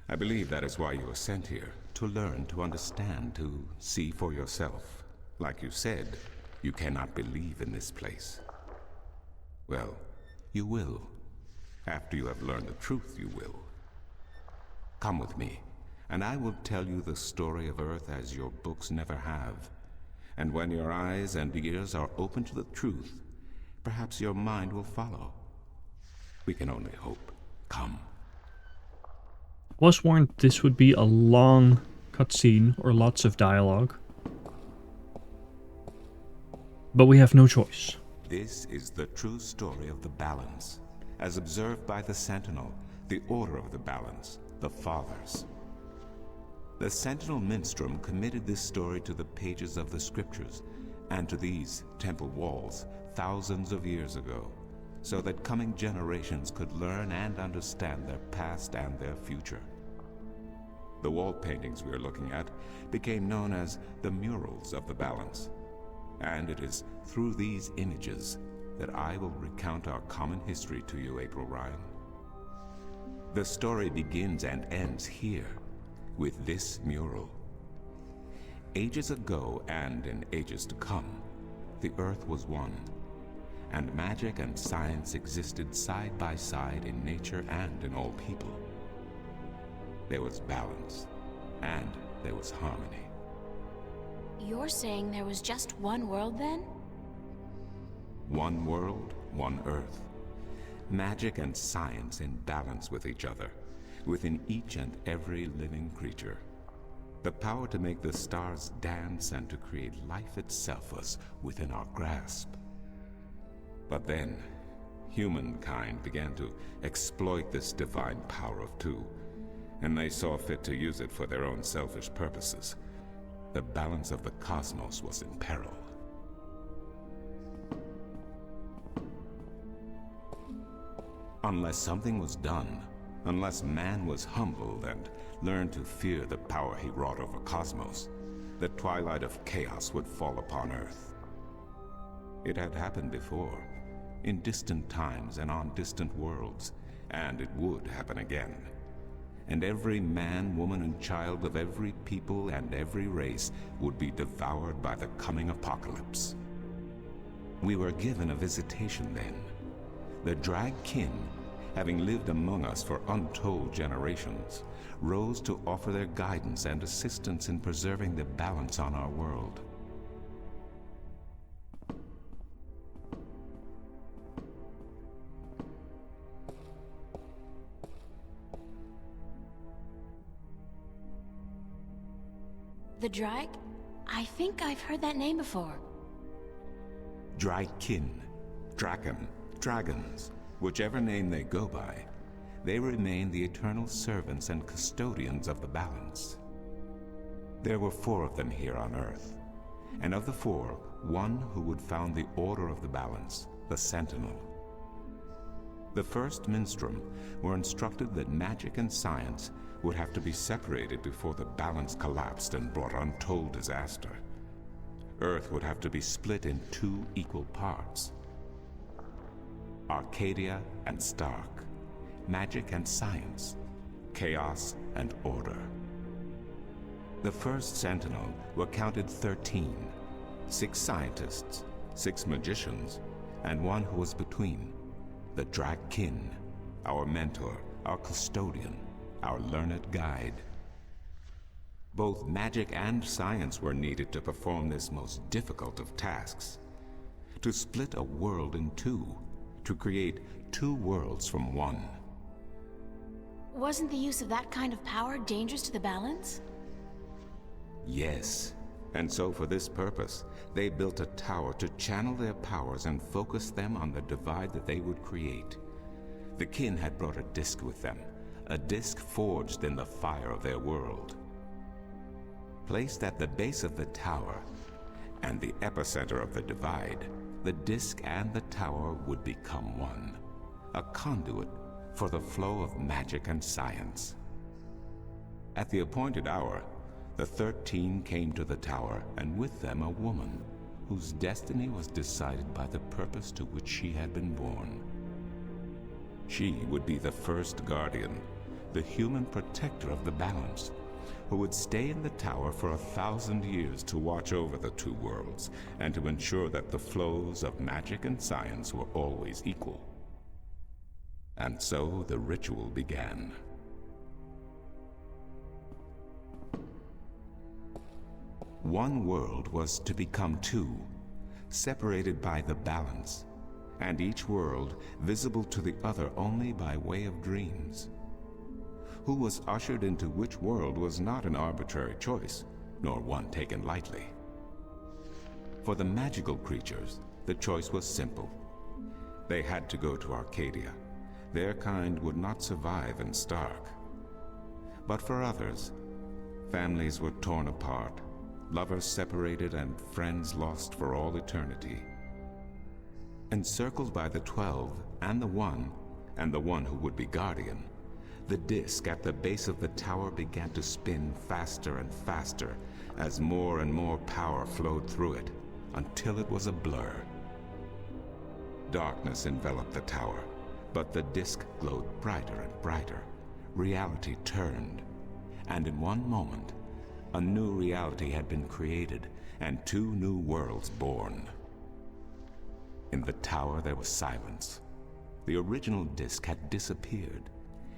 I believe that is why you were sent here. To learn, to understand, to see for yourself. Like you said, you cannot believe in this place. Well, you will. After you have learned the truth, you will. Come with me, and I will tell you the story of Earth as your books never have. And when your eyes and ears are open to the truth, perhaps your mind will follow. We can only hope. Come. Was warned this would be a long cutscene or lots of dialogue. But we have no choice. This is the true story of the balance, as observed by the Sentinel, the Order of the Balance, the Fathers. The Sentinel Minstrom committed this story to the pages of the scriptures and to these temple walls thousands of years ago, so that coming generations could learn and understand their past and their future. The wall paintings we are looking at became known as the murals of the balance, and it is through these images that I will recount our common history to you, April Ryan. The story begins and ends here, with this mural. Ages ago, and in ages to come, the Earth was one, and magic and science existed side by side in nature and in all people. There was balance, and there was harmony. You're saying there was just one world then? One world, one Earth. Magic and science in balance with each other, within each and every living creature. The power to make the stars dance and to create life itself was within our grasp. But then, humankind began to exploit this divine power of two, and they saw fit to use it for their own selfish purposes. The balance of the cosmos was in peril. Unless something was done, unless man was humbled and learned to fear the power he wrought over cosmos, the twilight of chaos would fall upon Earth. It had happened before, in distant times and on distant worlds, and it would happen again. And every man, woman, and child of every people and every race would be devoured by the coming apocalypse. We were given a visitation then. The Drag Kin, having lived among us for untold generations, rose to offer their guidance and assistance in preserving the balance on our world. The Drag? I think I've heard that name before. Dragkin, Draken, Dragons, whichever name they go by, they remain the eternal servants and custodians of the balance. There were 4 of them here on Earth, and of the 4, one who would found the order of the balance, the Sentinel. The first Minstrum were instructed that magic and science would have to be separated before the balance collapsed and brought untold disaster. Earth would have to be split in 2 equal parts. Arcadia and Stark, magic and science, chaos and order. The first Sentinel were counted 13, 6 scientists, 6 magicians, and one who was between, the Drag Kin, our mentor, our custodian, our learned guide. Both magic and science were needed to perform this most difficult of tasks. To split a world in 2, to create 2 worlds from 1. Wasn't the use of that kind of power dangerous to the balance? Yes, and so for this purpose, they built a tower to channel their powers and focus them on the divide that they would create. The Kin had brought a disc with them, a disc forged in the fire of their world. Placed at the base of the tower and the epicenter of the divide, the disc and the tower would become one, a conduit for the flow of magic and science. At the appointed hour, the 13 came to the tower, and with them a woman whose destiny was decided by the purpose to which she had been born. She would be the first guardian, the human protector of the balance, who would stay in the tower for 1,000 years to watch over the 2 worlds and to ensure that the flows of magic and science were always equal. And so the ritual began. One world was to become 2, separated by the balance, and each world visible to the other only by way of dreams. Who was ushered into which world was not an arbitrary choice, nor one taken lightly. For the magical creatures, the choice was simple. They had to go to Arcadia. Their kind would not survive in Stark. But for others, families were torn apart, lovers separated, and friends lost for all eternity. Encircled by the 12 and the one who would be guardian, the disc at the base of the tower began to spin faster and faster as more and more power flowed through it, until it was a blur. Darkness enveloped the tower, but the disc glowed brighter and brighter. Reality turned, and in one moment, a new reality had been created and 2 new worlds born. In the tower there was silence. The original disc had disappeared,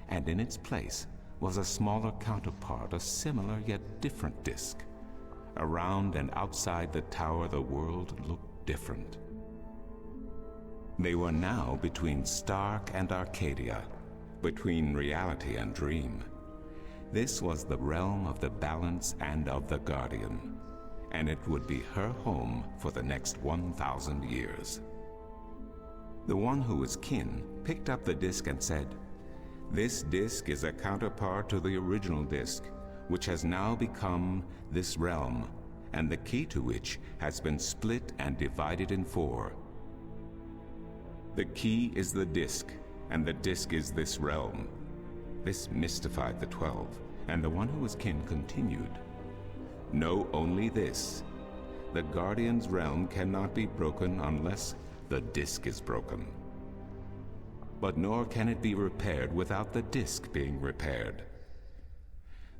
and in its place was a smaller counterpart, a similar yet different disc. Around and outside the tower, the world looked different. They were now between Stark and Arcadia, between reality and dream. This was the realm of the balance and of the guardian, and it would be her home for the next 1,000 years. The one who was kin picked up the disc and said, "This disc is a counterpart to the original disc, which has now become this realm, and the key to which has been split and divided in 4. The key is the disc, and the disc is this realm." This mystified the 12, and the one who was kin continued, "Know only this. The Guardian's realm cannot be broken unless the disc is broken. But nor can it be repaired without the disc being repaired.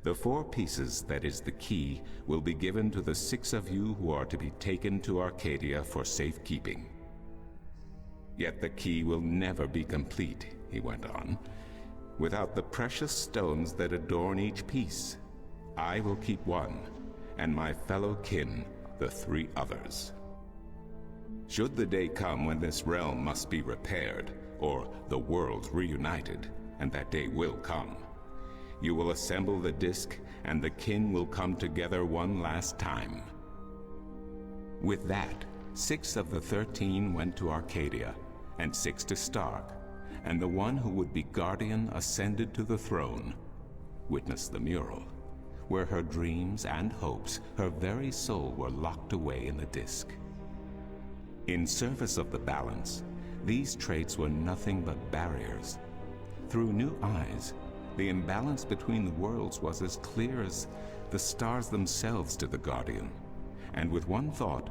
The 4 pieces that is the key will be given to the 6 of you who are to be taken to Arcadia for safekeeping. Yet the key will never be complete, he went on, without the precious stones that adorn each piece. I will keep 1, and my fellow kin the 3 others. Should the day come when this realm must be repaired, or the worlds reunited, and that day will come, you will assemble the disc, and the kin will come together one last time. With that, 6 of the 13 went to Arcadia, and 6 to Stark, and the one who would be guardian ascended to the throne. Witness the mural, where her dreams and hopes, her very soul, were locked away in the disc. In service of the balance, these traits were nothing but barriers. Through new eyes, the imbalance between the worlds was as clear as the stars themselves to the Guardian, and with one thought,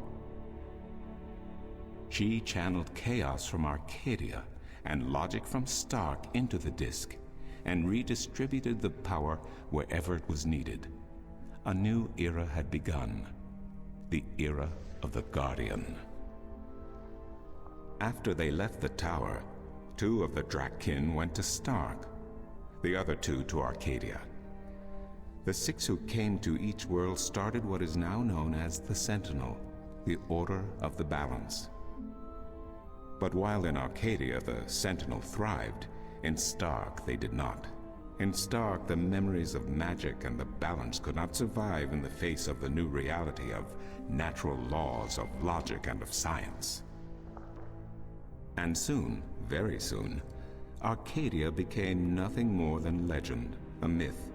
she channeled chaos from Arcadia and logic from Stark into the disc, and redistributed the power wherever it was needed. A new era had begun, the era of the Guardian. After they left the tower, 2 of the Drakkin went to Stark, the other 2 to Arcadia. The 6 who came to each world started what is now known as the Sentinel, the Order of the Balance. But while in Arcadia the Sentinel thrived, in Stark they did not. In Stark, the memories of magic and the balance could not survive in the face of the new reality of natural laws, of logic, and of science. And soon, very soon, Arcadia became nothing more than legend, a myth,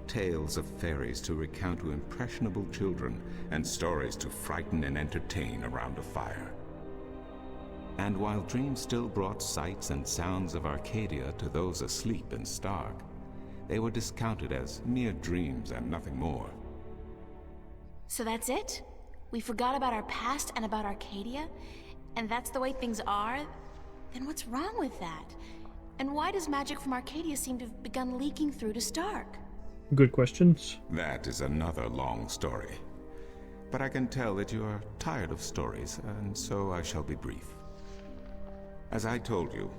tales of fairies to recount to impressionable children, and stories to frighten and entertain around a fire. And while dreams still brought sights and sounds of Arcadia to those asleep in Stark, they were discounted as mere dreams and nothing more. So that's it? We forgot about our past and about Arcadia? And that's the way things are? Then what's wrong with that? And why does magic from Arcadia seem to have begun leaking through to Stark? Good questions. That is another long story. But I can tell that you are tired of stories, and so I shall be brief. As I told you,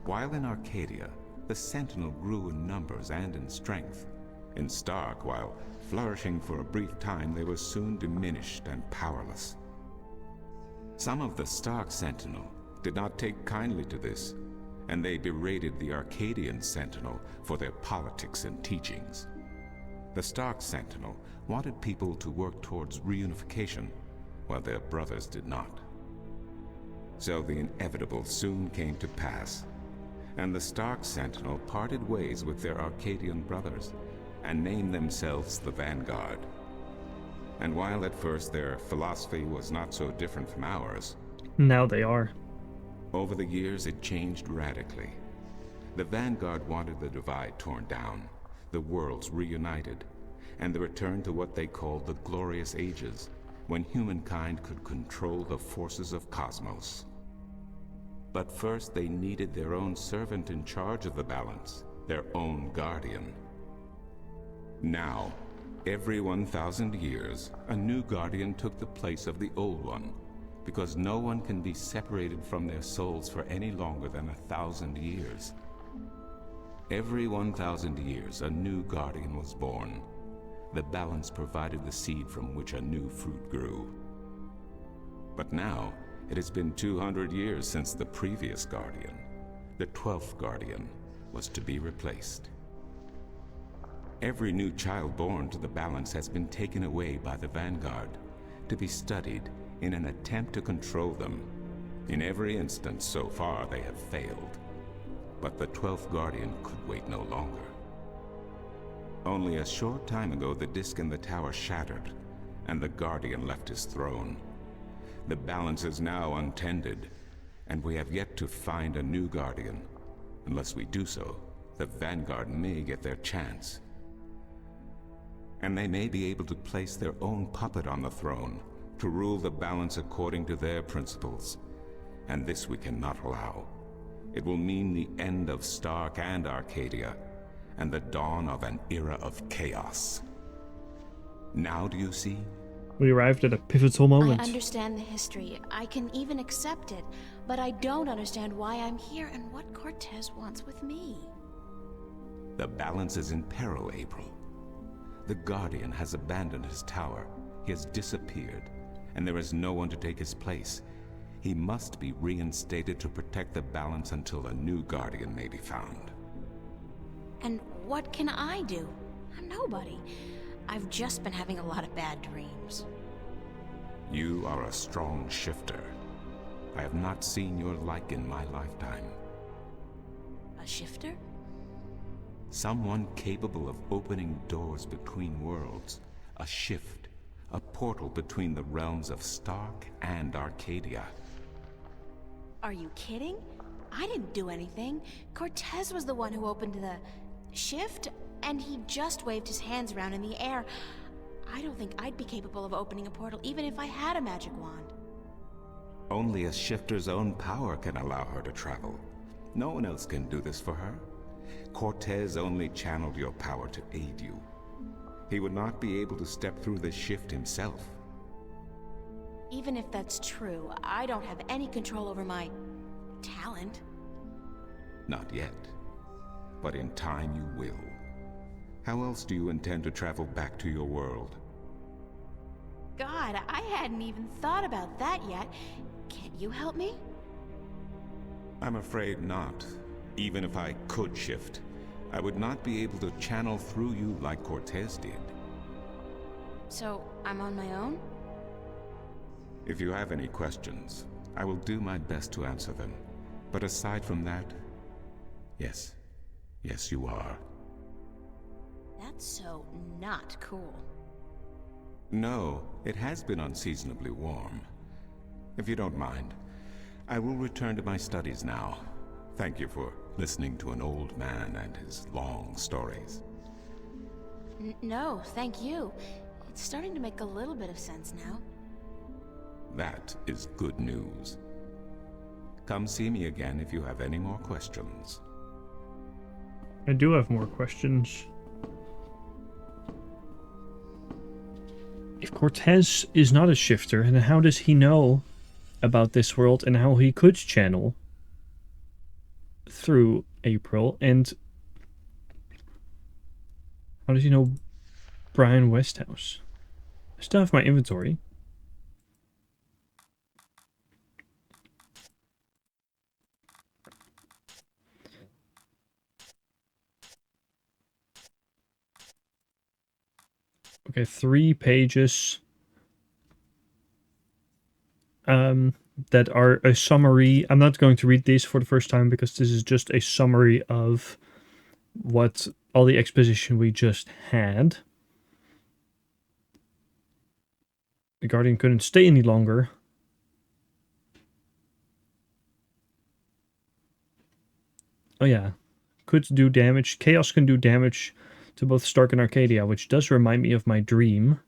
while in Arcadia, the Sentinel grew in numbers and in strength. In Stark, while flourishing for a brief time, they were soon diminished and powerless. Some of the Stark Sentinel did not take kindly to this, and they berated the Arcadian Sentinel for their politics and teachings. The Stark Sentinel wanted people to work towards reunification, while their brothers did not. So the inevitable soon came to pass, and the Stark Sentinel parted ways with their Arcadian brothers, and named themselves the Vanguard. And while at first their philosophy was not so different from ours, now they are. Over the years it changed radically. The Vanguard wanted the divide torn down, the worlds reunited, and the return to what they called the Glorious Ages, when humankind could control the forces of cosmos. But first they needed their own servant in charge of the balance, their own guardian. Now, every 1,000 years, a new guardian took the place of the old one, because no one can be separated from their souls for any longer than 1,000 years. Every 1,000 years, a new guardian was born. The balance provided the seed from which a new fruit grew. But now, it has been 200 years since the previous guardian, the 12th guardian, was to be replaced. Every new child born to the balance has been taken away by the Vanguard, to be studied in an attempt to control them. In every instance so far they have failed. But the 12th guardian could wait no longer. Only a short time ago the disc in the tower shattered, and the guardian left his throne. The balance is now untended, and we have yet to find a new guardian. Unless we do so, the Vanguard may get their chance. And they may be able to place their own puppet on the throne, to rule the balance according to their principles. and this we cannot allow. It will mean the end of Stark and Arcadia, and the dawn of an era of chaos. Now do you see? We arrived at a pivotal moment. I understand the history. I can even accept it. But I don't understand why I'm here and what Cortez wants with me. The balance is in peril, April. The Guardian has abandoned his tower. He has disappeared, and there is no one to take his place. He must be reinstated to protect the balance until a new Guardian may be found. And what can I do? I'm nobody. I've just been having a lot of bad dreams. You are a strong shifter. I have not seen your like in my lifetime. A shifter? Someone capable of opening doors between worlds. A shift. A portal between the realms of Stark and Arcadia. Are you kidding? I didn't do anything. Cortez was the one who opened the shift, and he just waved his hands around in the air. I don't think I'd be capable of opening a portal even if I had a magic wand. Only a shifter's own power can allow her to travel. No one else can do this for her. Cortez only channeled your power to aid you. He would not be able to step through the shift himself. Even if that's true, I don't have any control over my talent. Not yet. But in time you will. How else do you intend to travel back to your world? God, I hadn't even thought about that yet. Can't you help me? I'm afraid not. Even if I could shift, I would not be able to channel through you like Cortez did. So, I'm on my own? If you have any questions, I will do my best to answer them. But aside from that, yes. Yes, you are. That's so not cool. No, it has been unseasonably warm. If you don't mind, I will return to my studies now. Thank you for listening to an old man and his long stories. No, thank you. It's starting to make a little bit of sense now. That is good news. Come see me again if you have any more questions. I do have more questions. If Cortez is not a shifter, then how does he know about this world and how he could channel through April? And how does he know Brian Westhouse? I still have my inventory. Okay, 3 pages that are a summary. I'm not going to read these for the first time because this is just a summary of what all the exposition we just had. The Guardian couldn't stay any longer. Oh yeah, could do damage. Chaos can do damage to both Stark and Arcadia, which does remind me of my dream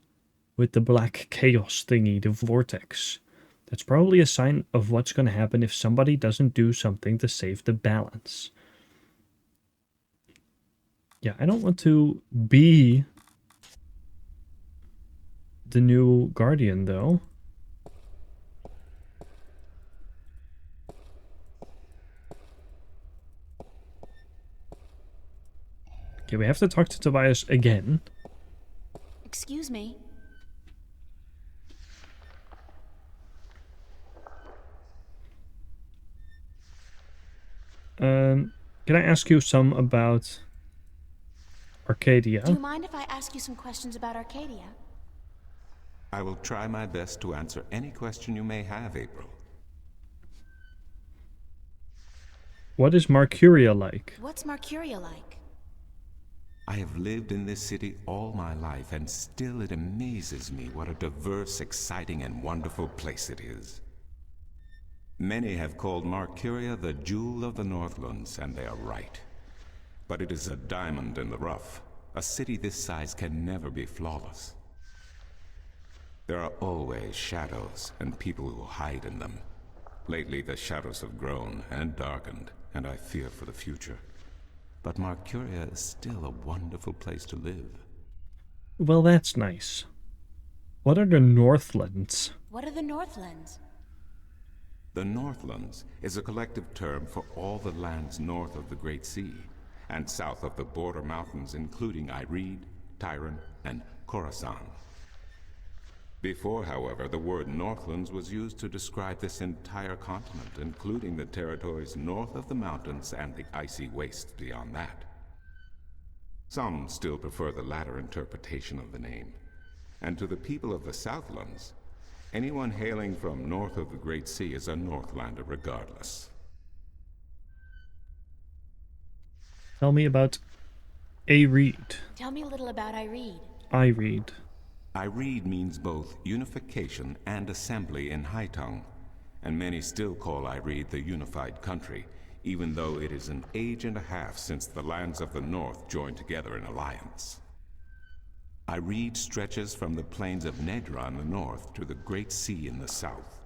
with the black chaos thingy, the vortex. That's probably a sign of what's going to happen if somebody doesn't do something to save the balance. Yeah, I don't want to be the new Guardian, though. Okay, we have to talk to Tobias again. Excuse me. Can I ask you some about Arcadia? Do you mind if I ask you some questions about Arcadia? I will try my best to answer any question you may have, April. What is Marcuria like? What's Marcuria like? I have lived in this city all my life, and still it amazes me what a diverse, exciting, and wonderful place it is. Many have called Marcuria the jewel of the Northlands, and they are right. But it is a diamond in the rough. A city this size can never be flawless. There are always shadows and people who hide in them. Lately, the shadows have grown and darkened, and I fear for the future. But Marcuria is still a wonderful place to live. Well, that's nice. What are the Northlands? What are the Northlands? The Northlands is a collective term for all the lands north of the Great Sea, and south of the border mountains including Ireed, Tyran, and Khorasan. Before, however, the word Northlands was used to describe this entire continent, including the territories north of the mountains and the icy wastes beyond that. Some still prefer the latter interpretation of the name, and to the people of the Southlands, anyone hailing from north of the Great Sea is a Northlander regardless. Tell me about Ireed. Tell me a little about Ireed. Ireed. Ireed means both unification and assembly in High Tongue, and many still call Ireed the unified country, even though it is an age and a half since the lands of the north joined together in alliance. Ireed stretches from the plains of Nedra in the north to the Great Sea in the south,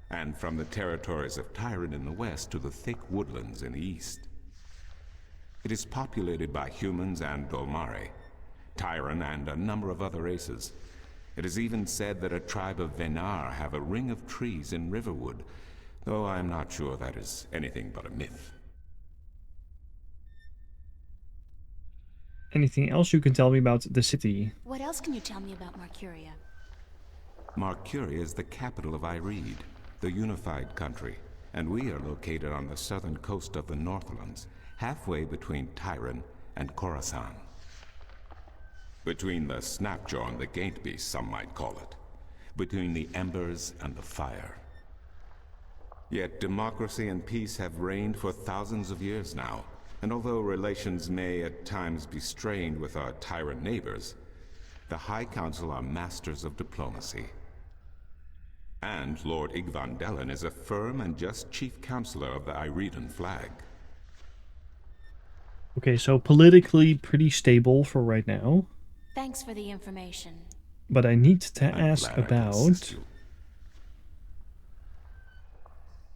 and from the territories of Tyran in the west to the thick woodlands in the east. It is populated by humans and Dolmare, Tyran and a number of other races. It is even said that a tribe of Venar have a ring of trees in Riverwood, though I am not sure that is anything but a myth. Anything else you can tell me about the city? What else can you tell me about Marcuria? Marcuria is the capital of Ireed, the unified country, and we are located on the southern coast of the Northlands, halfway between Tyran and Khorasan. Between the Snapjaw and the Gaintbeast, some might call it. Between the embers and the fire. Yet democracy and peace have reigned for thousands of years now, and although relations may at times be strained with our tyrant neighbors, the High Council are masters of diplomacy. And Lord Igvandelen is a firm and just chief counselor of the Ireedan flag. Okay, so politically pretty stable for right now. Thanks for the information. But I need to I'm ask glad I could assist about you.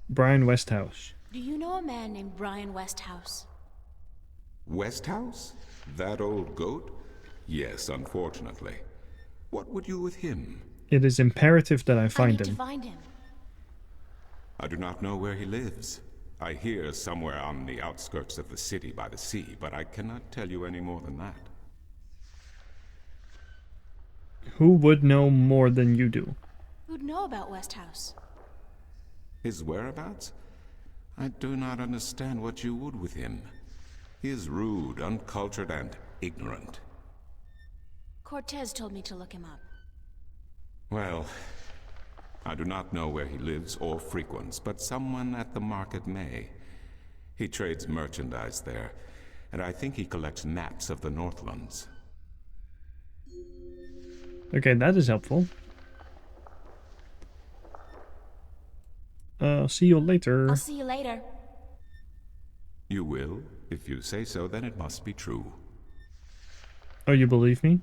Brian Westhouse. Do you know a man named Brian Westhouse? Westhouse? That old goat? Yes, unfortunately. What would you with him? It is imperative that I I find need to him. find him. I do not know where he lives. I hear somewhere on the outskirts of the city by the sea, but I cannot tell you any more than that. Who would know more than you do? Who'd know about Westhouse? His whereabouts? I do not understand what you would with him. He is rude, uncultured, and ignorant. Cortez told me to look him up. Well, I do not know where he lives or frequents, but someone at the market may. He trades merchandise there, and I think he collects maps of the Northlands. Okay, that is helpful. See you later. I'll see you later. You will? If you say so, then it must be true. Oh, you believe me?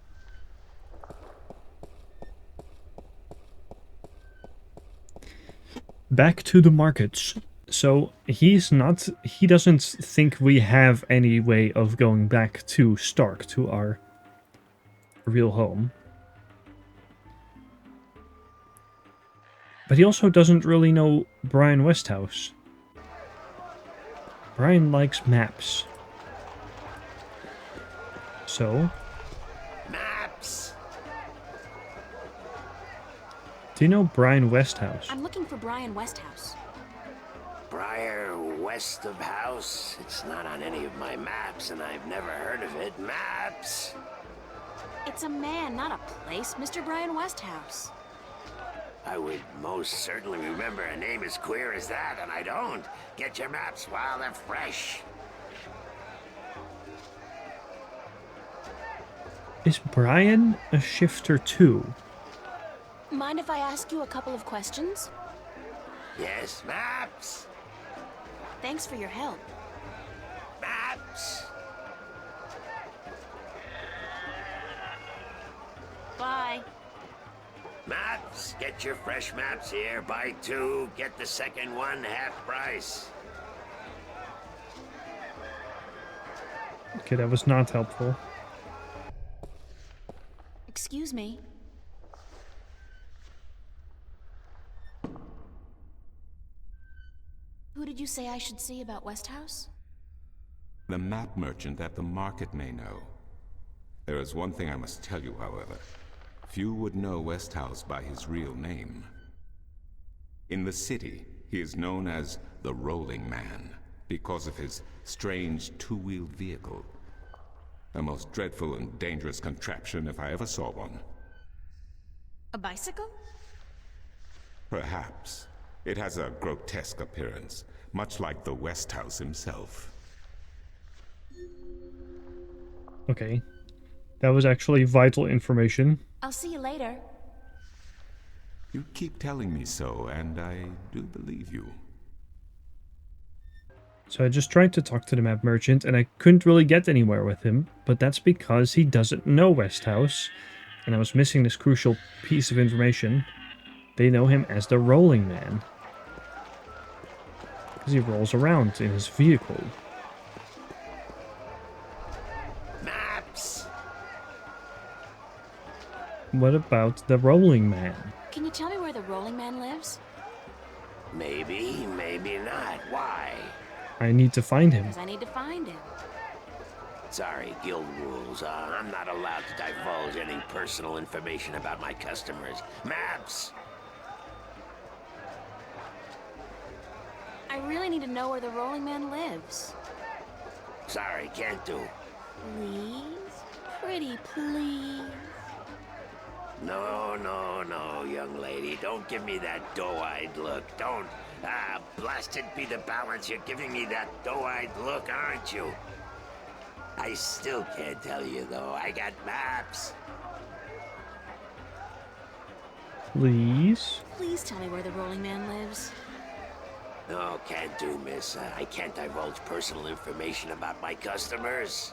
Back to the markets. So he doesn't think we have any way of going back to Stark, to our real home. But he also doesn't really know Brian Westhouse. Brian likes maps. So, Maps! do you know Brian Westhouse? I'm looking for Brian Westhouse. Briar west of house? It's not on any of my maps, and I've never heard of it. Maps! It's a man, not a place. Mr. Brian Westhouse. I would most certainly remember a name as queer as that, and I don't. Get your maps while they're fresh. Is Brian a shifter too? Mind if I ask you a couple of questions? Yes, maps! Thanks for your help. Maps! Bye. Maps, get your fresh maps here. Buy 2, get the second one half price. Okay, that was not helpful. Excuse me. Who did you say I should see about Westhouse? The map merchant at the market may know. There is one thing I must tell you, however. Few would know Westhouse by his real name. In the city, he is known as the Rolling Man, because of his strange two-wheeled vehicle. A most dreadful and dangerous contraption if I ever saw one. A bicycle? Perhaps. It has a grotesque appearance, much like the Westhouse himself. Okay. That was actually vital information. I'll see you later. You keep telling me so, and I do believe you. So I just tried to talk to the map merchant, and I couldn't really get anywhere with him, but that's because he doesn't know Westhouse, and I was missing this crucial piece of information. They know him as the Rolling Man, because he rolls around in his vehicle. Maps! What about the Rolling Man? Can you tell me where the Rolling Man lives? Maybe, maybe not. Why? I need to find him. Because I need to find him. Sorry, guild rules. I'm not allowed to divulge any personal information about my customers. Maps! I really need to know where the Rolling Man lives. Sorry, can't do. Please? Pretty please? No, no, no, young lady. Don't give me that doe-eyed look. Don't. Blasted be the balance. You're giving me that doe-eyed look, aren't you? I still can't tell you, though. I got maps. Please? Please tell me where the Rolling Man lives. No, can't do, miss. I can't divulge personal information about my customers.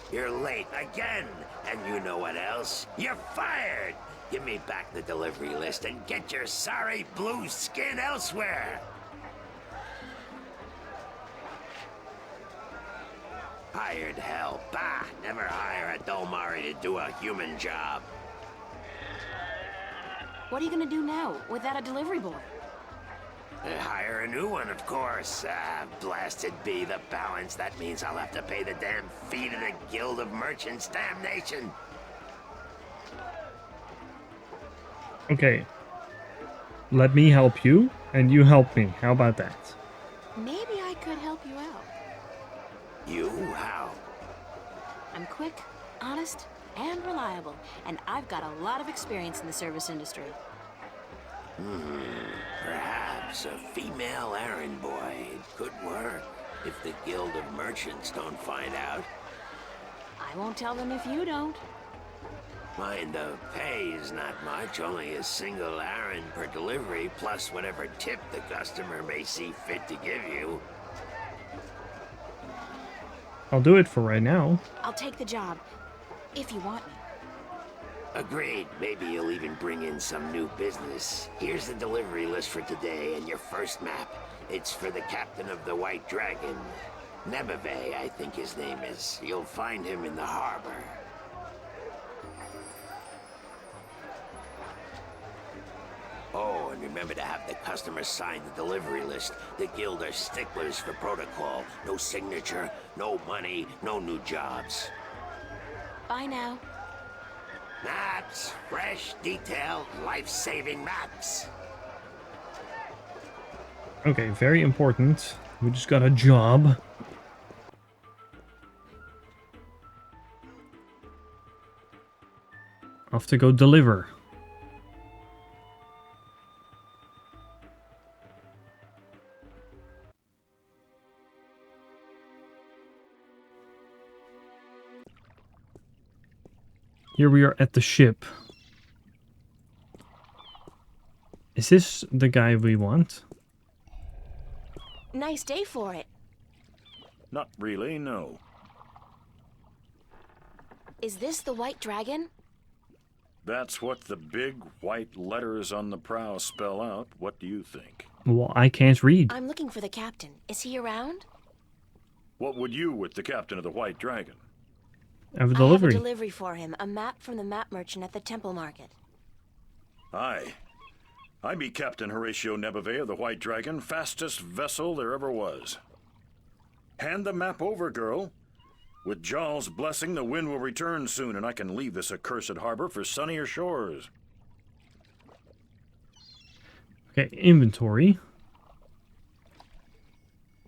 You're late again, and you know what else? You're fired! Give me back the delivery list and get your sorry blue skin elsewhere! Hired hell. Bah! Never hire a Domari to do a human job. What are you gonna do now, without a delivery boy? Hire a new one, of course. Blasted be the balance. That means I'll have to pay the damn fee to the Guild of Merchants. Damnation! Okay. Let me help you, and you help me. How about that? Maybe I could help you out. You? How? I'm quick, honest, and reliable, and I've got a lot of experience in the service industry. Perhaps a female errand boy. It could work, if the Guild of Merchants don't find out. I won't tell them if you don't. Mind, the pay is not much, only a single errand per delivery, plus whatever tip the customer may see fit to give you. I'll do it for right now. I'll take the job, if you want me. Agreed. Maybe you'll even bring in some new business. Here's the delivery list for today and your first map. It's for the captain of the White Dragon. Nebeve, I think his name is. You'll find him in the harbor. Oh, and remember to have the customer sign the delivery list. The guild are sticklers for protocol. No signature, no money, no new jobs. Bye now. Maps, fresh, detailed, life-saving maps. Okay, very important. We just got a job. Off to go deliver. Here we are at the ship. Is this the guy we want? Nice day for it. Not really, no. Is this the White Dragon? That's what the big white letters on the prow spell out. What do you think? Well, I can't read. I'm looking for the captain. Is he around? What would you with the captain of the White Dragon? I have a I have a delivery. delivery for him. A map from the map merchant at the temple market. Aye. I be Captain Horatio Nebeve of the White Dragon, fastest vessel there ever was. Hand the map over, girl. With Jarl's blessing, the wind will return soon, and I can leave this accursed harbor for sunnier shores. Okay, inventory.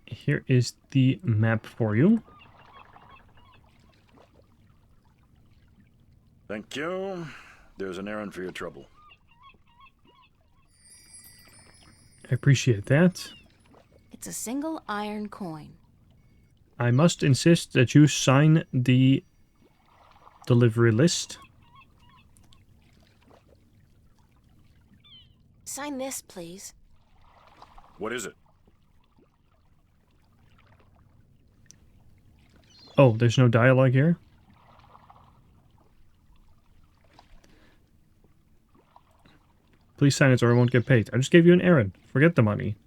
Here is the map for you. Thank you. There's an errand for your trouble. I appreciate that. It's a single iron coin. I must insist that you sign the delivery list. Sign this, please. What is it? Oh, there's no dialogue here? Please sign it or I won't get paid. I just gave you an errand. Forget the money.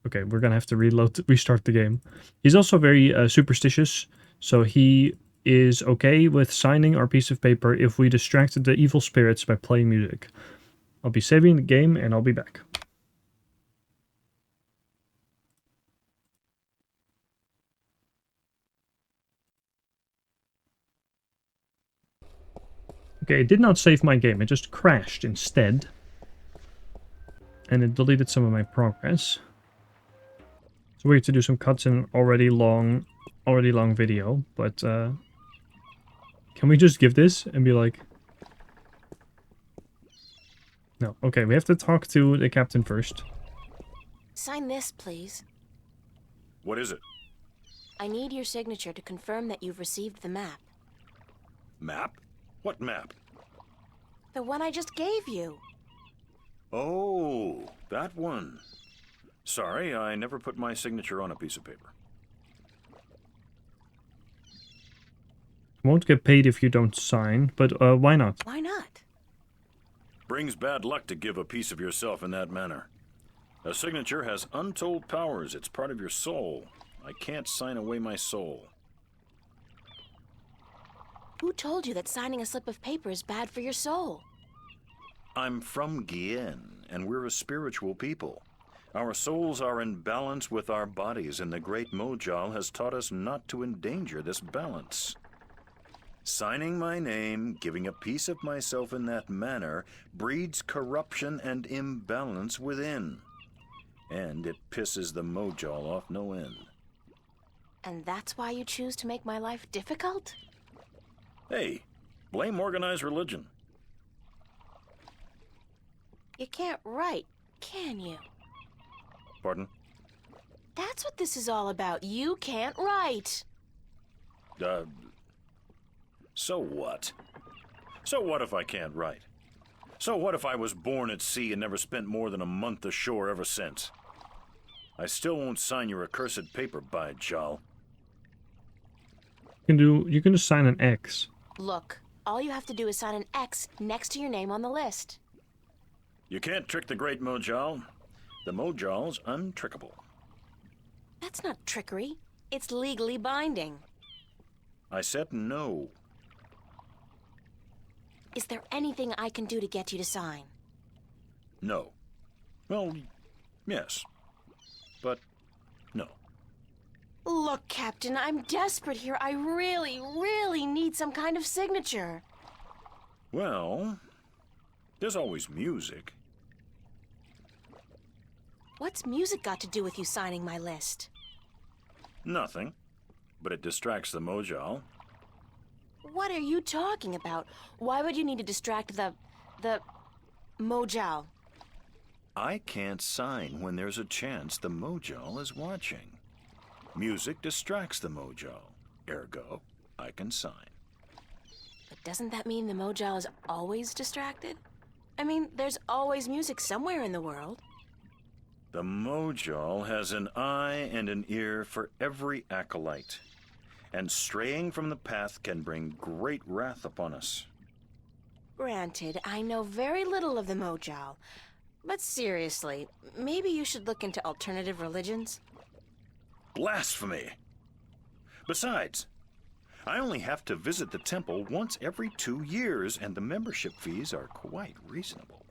Okay, we're gonna have to restart the game. He's also very superstitious, so he is okay with signing our piece of paper if we distracted the evil spirits by playing music. I'll be saving the game and I'll be back. Okay, it did not save my game, it just crashed instead. And it deleted some of my progress. So we have to do some cuts in an already long video, but can we just give this and be like... No, okay, we have to talk to the captain first. Sign this, please. What is it? I need your signature to confirm that you've received the map. Map? What map? The one I just gave you. Oh, that one. Sorry, I never put my signature on a piece of paper. Won't get paid if you don't sign, but why not? Why not? Brings bad luck to give a piece of yourself in that manner. A signature has untold powers. It's part of your soul. I can't sign away my soul. Who told you that signing a slip of paper is bad for your soul? I'm from Gien, and we're a spiritual people. Our souls are in balance with our bodies, and the great Mojal has taught us not to endanger this balance. Signing my name, giving a piece of myself in that manner, breeds corruption and imbalance within. And it pisses the Mojal off no end. And that's why you choose to make my life difficult? Hey, blame organized religion. You can't write, can you? Pardon? That's what this is all about. You can't write. So what? So what if I can't write? So what if I was born at sea and never spent more than a month ashore ever since? I still won't sign your accursed paper, by Jal. You can just sign an X. Look, all you have to do is sign an X next to your name on the list. You can't trick the great Mojal. The Mojal's untrickable. That's not trickery. It's legally binding. I said no. Is there anything I can do to get you to sign? No. Well, yes. But no. Look, Captain, I'm desperate here. I really, really need some kind of signature. Well, there's always music. What's music got to do with you signing my list? Nothing. But it distracts the Mojal. What are you talking about? Why would you need to distract the Mojal? I can't sign when there's a chance the Mojal is watching. Music distracts the Mojal. Ergo, I can sign. But doesn't that mean the Mojal is always distracted? I mean, there's always music somewhere in the world. The Mojal has an eye and an ear for every acolyte, and straying from the path can bring great wrath upon us. Granted, I know very little of the Mojal. But seriously, maybe you should look into alternative religions? Blasphemy! Besides, I only have to visit the temple once every 2 years, and the membership fees are quite reasonable.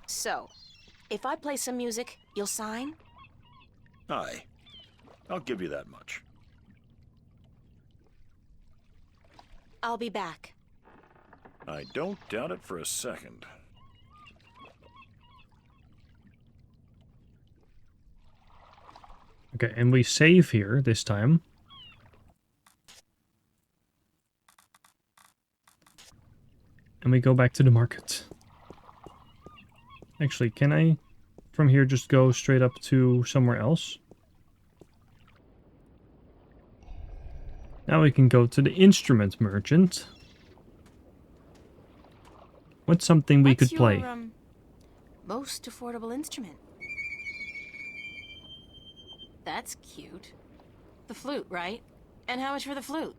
So, if I play some music, you'll sign? Aye, I'll give you that much. I'll be back. I don't doubt it for a second. Okay, and we save here this time. And we go back to the market. Actually, can I from here just go straight up to somewhere else? Now we can go to the instrument merchant. What's something we could play? What's your, most affordable instrument? That's cute. The flute, right? And how much for the flute?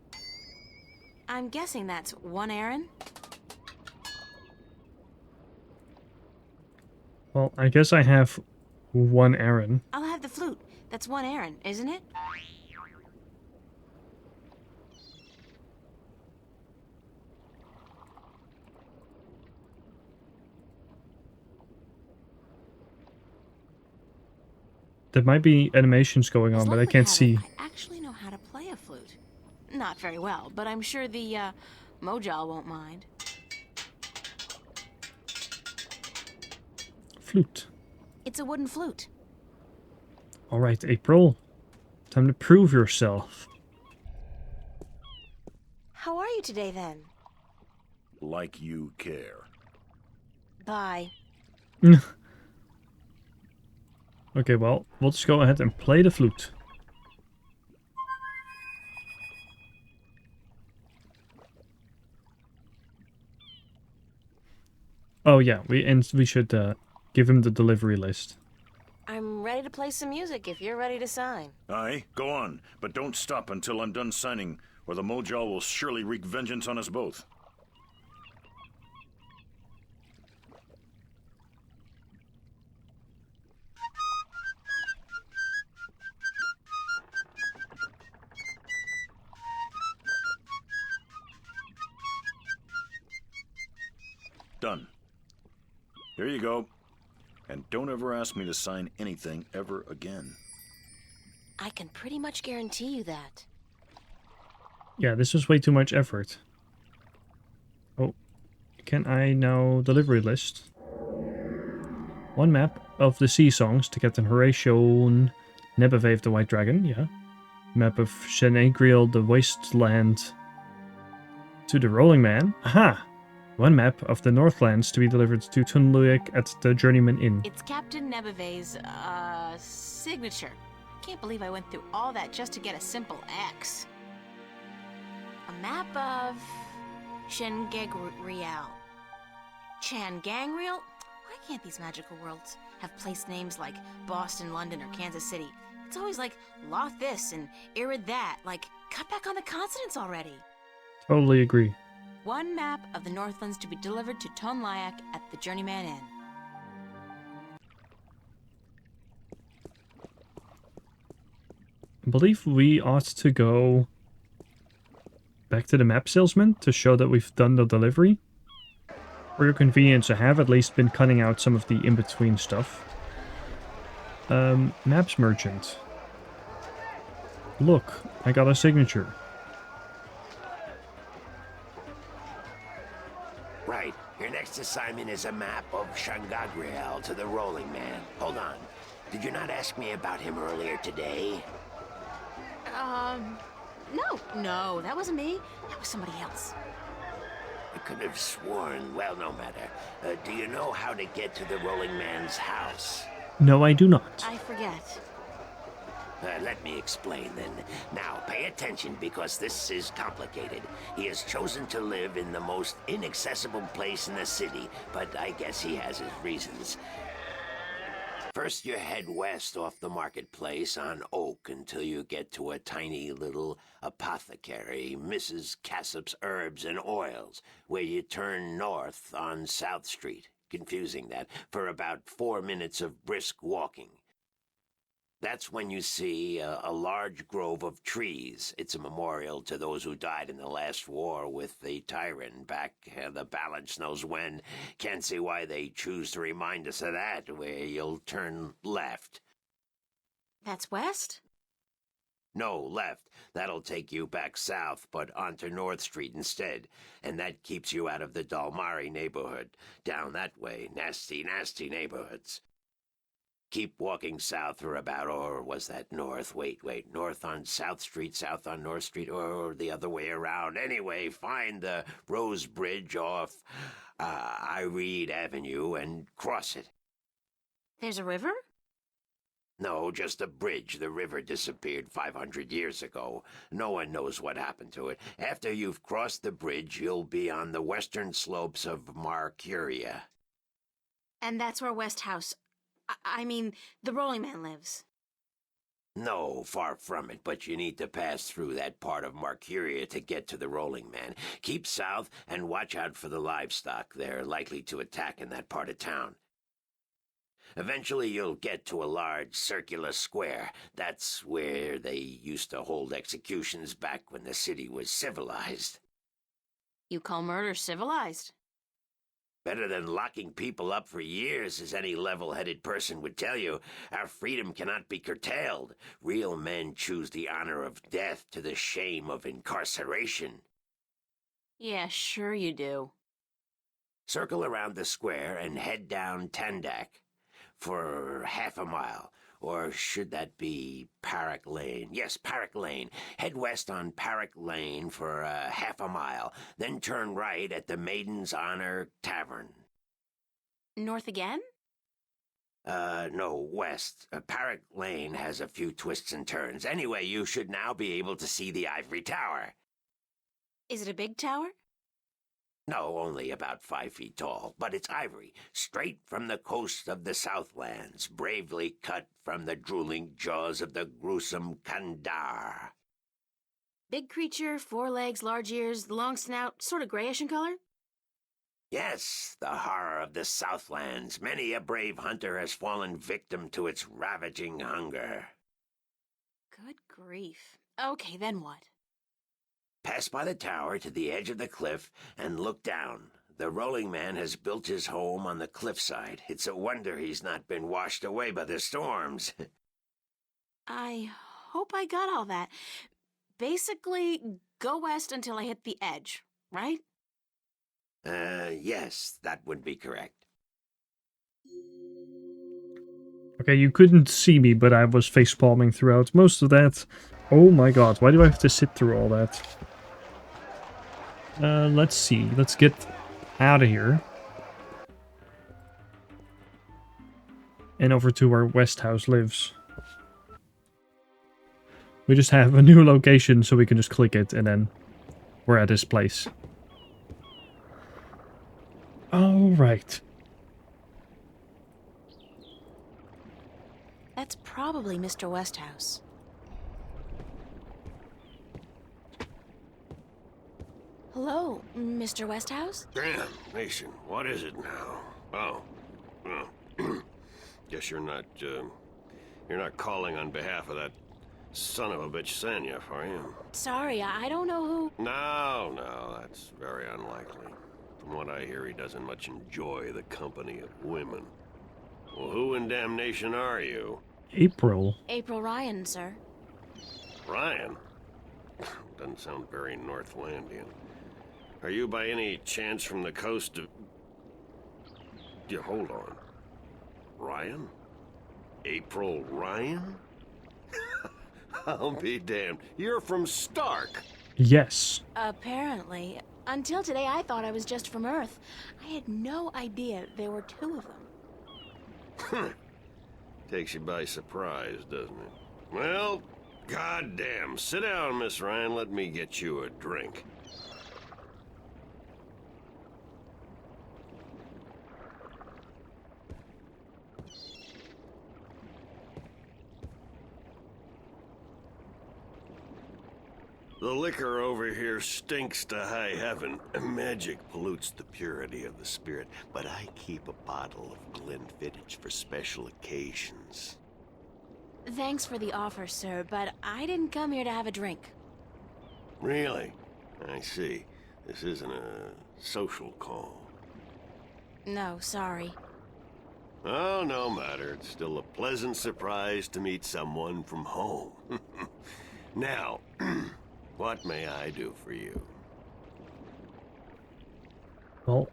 I'm guessing that's 1 Aaron? Well, I guess I have 1 Aaron. I'll have the flute. That's 1 Aaron, isn't it? There might be animations going on, but I can't see. I actually know how to play a flute. Not very well, but I'm sure the Mojal won't mind. Flute. It's a wooden flute. All right, April. Time to prove yourself. How are you today, then? Like you care. Bye. Okay, well, we'll just go ahead and play the flute. Oh yeah, we should give him the delivery list. I'm ready to play some music if you're ready to sign. Aye, go on, but don't stop until I'm done signing, or the Mojal will surely wreak vengeance on us both. Done. Here you go. And don't ever ask me to sign anything ever again. I can pretty much guarantee you that. Yeah, this was way too much effort. Oh, can I now delivery list? 1 map of the sea songs to Captain Horatio Nebevaeve the White Dragon, yeah. Map of Shenegriel the Wasteland to the Rolling Man. Aha! 1 map of the Northlands to be delivered to Tunluik at the Journeyman Inn. It's Captain Nebevaeve's, signature. Can't believe I went through all that just to get a simple X. A map of Changangriel. Changangriel? Why can't these magical worlds have place names like Boston, London, or Kansas City? It's always like Loth this and Irid that. Like, cut back on the consonants already. Totally agree. 1 map of the Northlands to be delivered to Tonlaiak at the Journeyman Inn. I believe we ought to go back to the map salesman to show that we've done the delivery. For your convenience, I have at least been cutting out some of the in-between stuff. Maps merchant. Look, I got a signature. Right. Your next assignment is a map of Changangriel to the Rolling Man. Hold on. Did you not ask me about him earlier today? No, that wasn't me. That was somebody else. I could have sworn. Well, no matter. Do you know how to get to the Rolling Man's house? No, I do not. I forget. Let me explain then. Now, pay attention because this is complicated. He has chosen to live in the most inaccessible place in the city, but I guess he has his reasons. First, you head west off the marketplace on Oak until you get to a tiny little apothecary, Mrs. Cassop's Herbs and Oils, where you turn north on South Street. Confusing that, for about 4 minutes of brisk walking. That's when you see a large grove of trees. It's a memorial to those who died in the last war with the tyrant back the balance knows when. Can't see why they choose to remind us of that, where you'll turn left. That's west? No, left. That'll take you back south, but onto North Street instead. And that keeps you out of the Dalmari neighborhood. Down that way, nasty, nasty neighborhoods. Keep walking south for about, or was that north? Wait, north on South Street, south on North Street, or the other way around. Anyway, find the Rose Bridge off Iread Avenue and cross it. There's a river? No, just a bridge. The river disappeared 500 years ago. No one knows what happened to it. After you've crossed the bridge, you'll be on the western slopes of Marcuria. And that's where West House... I mean, the Rolling Man lives. No, far from it, but you need to pass through that part of Marcuria to get to the Rolling Man. Keep south and watch out for the livestock. They're likely to attack in that part of town. Eventually you'll get to a large circular square. That's where they used to hold executions back when the city was civilized. You call murder civilized? Better than locking people up for years, as any level-headed person would tell you. Our freedom cannot be curtailed. Real men choose the honor of death to the shame of incarceration. Yeah, sure you do. Circle around the square and head down Tandak for half a mile. Or should that be Parrock Lane? Yes, Parrock Lane. Head west on Parrock Lane for half a mile, then turn right at the Maiden's Honor Tavern. North again? No, west. Parrock Lane has a few twists and turns. Anyway, you should now be able to see the Ivory Tower. Is it a big tower? No, only about 5 feet tall, but it's ivory, straight from the coast of the Southlands, bravely cut from the drooling jaws of the gruesome Kandar. Big creature, 4 legs, large ears, long snout, sort of grayish in color? Yes, the horror of the Southlands. Many a brave hunter has fallen victim to its ravaging hunger. Good grief. Okay, then what? Pass by the tower to the edge of the cliff and look down. The Rolling Man has built his home on the cliffside. It's a wonder he's not been washed away by the storms. I hope I got all that. Basically, go west until I hit the edge, right? Yes, that would be correct. Okay, you couldn't see me, but I was facepalming throughout most of that. Oh my god, why do I have to sit through all that? Let's see. Let's get out of here. And over to where West House lives. We just have a new location, so we can just click it, and then we're at this place. Alright. That's probably Mr. Westhouse. Hello, Mr. Westhouse? Damn, Mason, what is it now? Oh, well, guess you're not calling on behalf of that son of a bitch Sanyef, are you? Sorry, I don't know who... No, that's very unlikely. From what I hear, he doesn't much enjoy the company of women. Well, who in damnation are you? April. April Ryan, sir. Ryan? Doesn't sound very Northlandian. Are you by any chance from the coast of... Yeah, hold on. Ryan? April Ryan? I'll be damned. You're from Stark. Yes. Apparently. Until today, I thought I was just from Earth. I had no idea there were 2 of them. Takes you by surprise, doesn't it? Well, goddamn. Sit down, Miss Ryan. Let me get you a drink. The liquor over here stinks to high heaven. Magic pollutes the purity of the spirit, but I keep a bottle of Glenfiddich for special occasions. Thanks for the offer, sir, but I didn't come here to have a drink. Really? I see. This isn't a social call. No, sorry. Oh, no matter. It's still a pleasant surprise to meet someone from home. Now, what may I do for you? Well,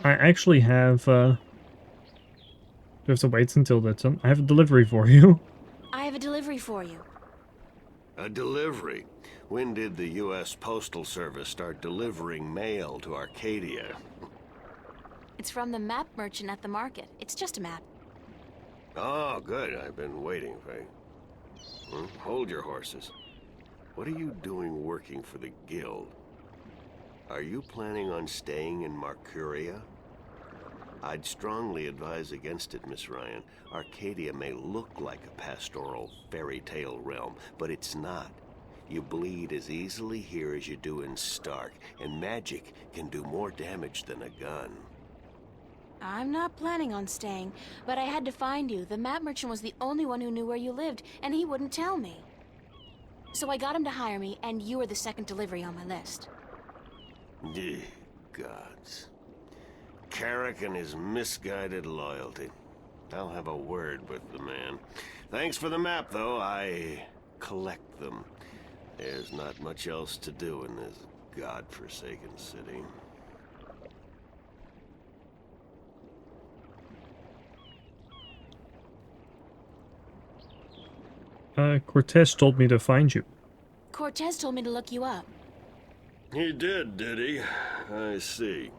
I actually have, you have to wait until that's done. I have a delivery for you. I have a delivery for you. A delivery? When did the U.S. Postal Service start delivering mail to Arcadia? It's from the map merchant at the market. It's just a map. Oh, good. I've been waiting, Faye. Hold your horses. What are you doing working for the Guild? Are you planning on staying in Marcuria? I'd strongly advise against it, Miss Ryan. Arcadia may look like a pastoral fairy tale realm, but it's not. You bleed as easily here as you do in Stark, and magic can do more damage than a gun. I'm not planning on staying, but I had to find you. The map merchant was the only one who knew where you lived, and he wouldn't tell me. So I got him to hire me, and you were the second delivery on my list. Gods. Carrick and his misguided loyalty. I'll have a word with the man. Thanks for the map, though. I collect them. There's not much else to do in this godforsaken city. Cortez told me to find you. Cortez told me to look you up. He did he? I see.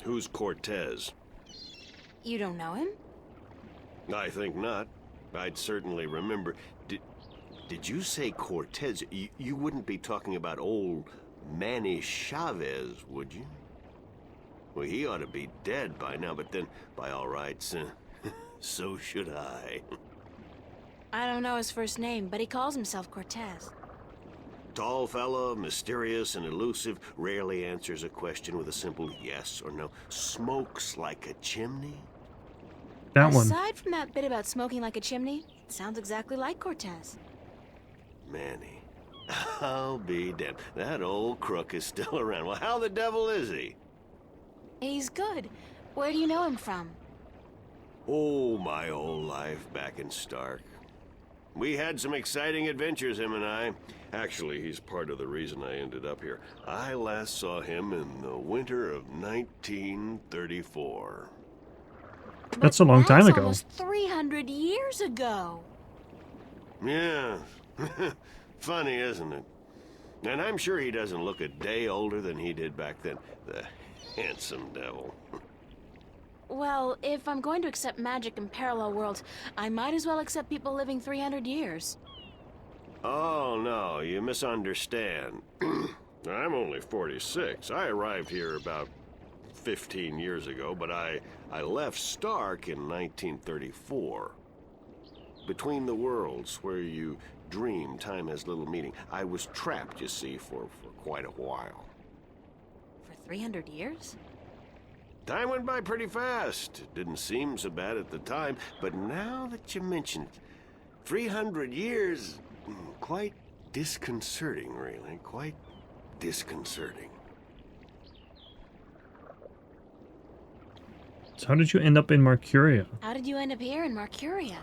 Who's Cortez? You don't know him? I think not. I'd certainly remember. Did you say Cortez? You wouldn't be talking about old Manny Chavez, would you? Well, he ought to be dead by now, but then, by all rights, so should I. I don't know his first name, but he calls himself Cortez. Tall fella, mysterious and elusive, rarely answers a question with a simple yes or no. Smokes like a chimney? That one. Aside from that bit about smoking like a chimney, it sounds exactly like Cortez. Manny. I'll be damned. That old crook is still around. Well, how the devil is he? He's good. Where do you know him from? Oh, my whole life back in Stark. We had some exciting adventures, him and I. Actually, he's part of the reason I ended up here. I last saw him in the winter of 1934. That's a long time ago. Almost 300 years ago. Yeah. Funny, isn't it? And I'm sure he doesn't look a day older than he did back then. The handsome devil. Well, if I'm going to accept magic in parallel worlds, I might as well accept people living 300 years. Oh, no, you misunderstand. I'm only 46. I arrived here about 15 years ago, but I left Stark in 1934. Between the worlds, where you dream time has little meaning, I was trapped, you see, for quite a while. For 300 years? Time went by pretty fast. It didn't seem so bad at the time, but now that you mention it, 300 years, quite disconcerting, really. Quite disconcerting. So how did you end up in Marcuria? How did you end up here in Marcuria?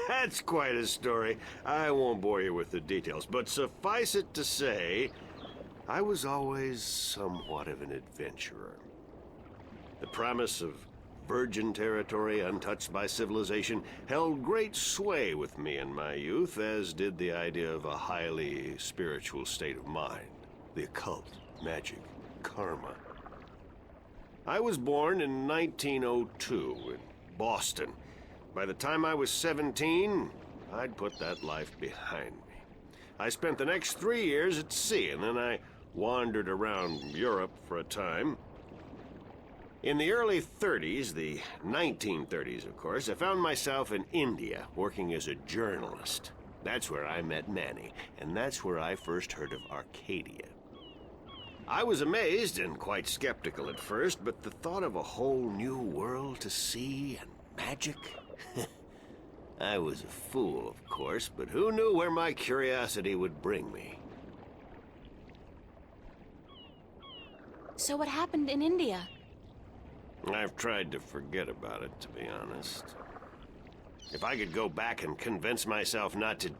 That's quite a story. I won't bore you with the details, but suffice it to say, I was always somewhat of an adventurer. The promise of virgin territory untouched by civilization held great sway with me in my youth, as did the idea of a highly spiritual state of mind. The occult, magic, karma. I was born in 1902 in Boston. By the time I was 17, I'd put that life behind me. I spent the next 3 years at sea, and then I wandered around Europe for a time. In the early 30s, the 1930s, of course, I found myself in India working as a journalist. That's where I met Manny, and that's where I first heard of Arcadia. I was amazed and quite skeptical at first, but the thought of a whole new world to see and magic? I was a fool, of course, but who knew where my curiosity would bring me? So what happened in India? I've tried to forget about it, to be honest. If I could go back and convince myself not to...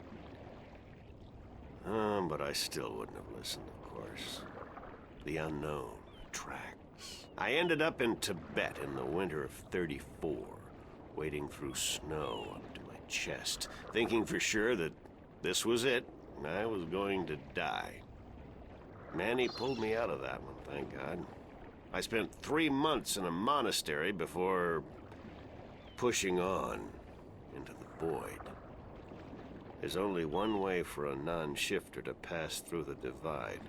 but I still wouldn't have listened, of course. The unknown attracts. I ended up in Tibet in the winter of '34, wading through snow up to my chest, thinking for sure that this was it, and I was going to die. Manny pulled me out of that one, thank God. I spent 3 months in a monastery before pushing on into the void. There's only one way for a non-shifter to pass through the divide,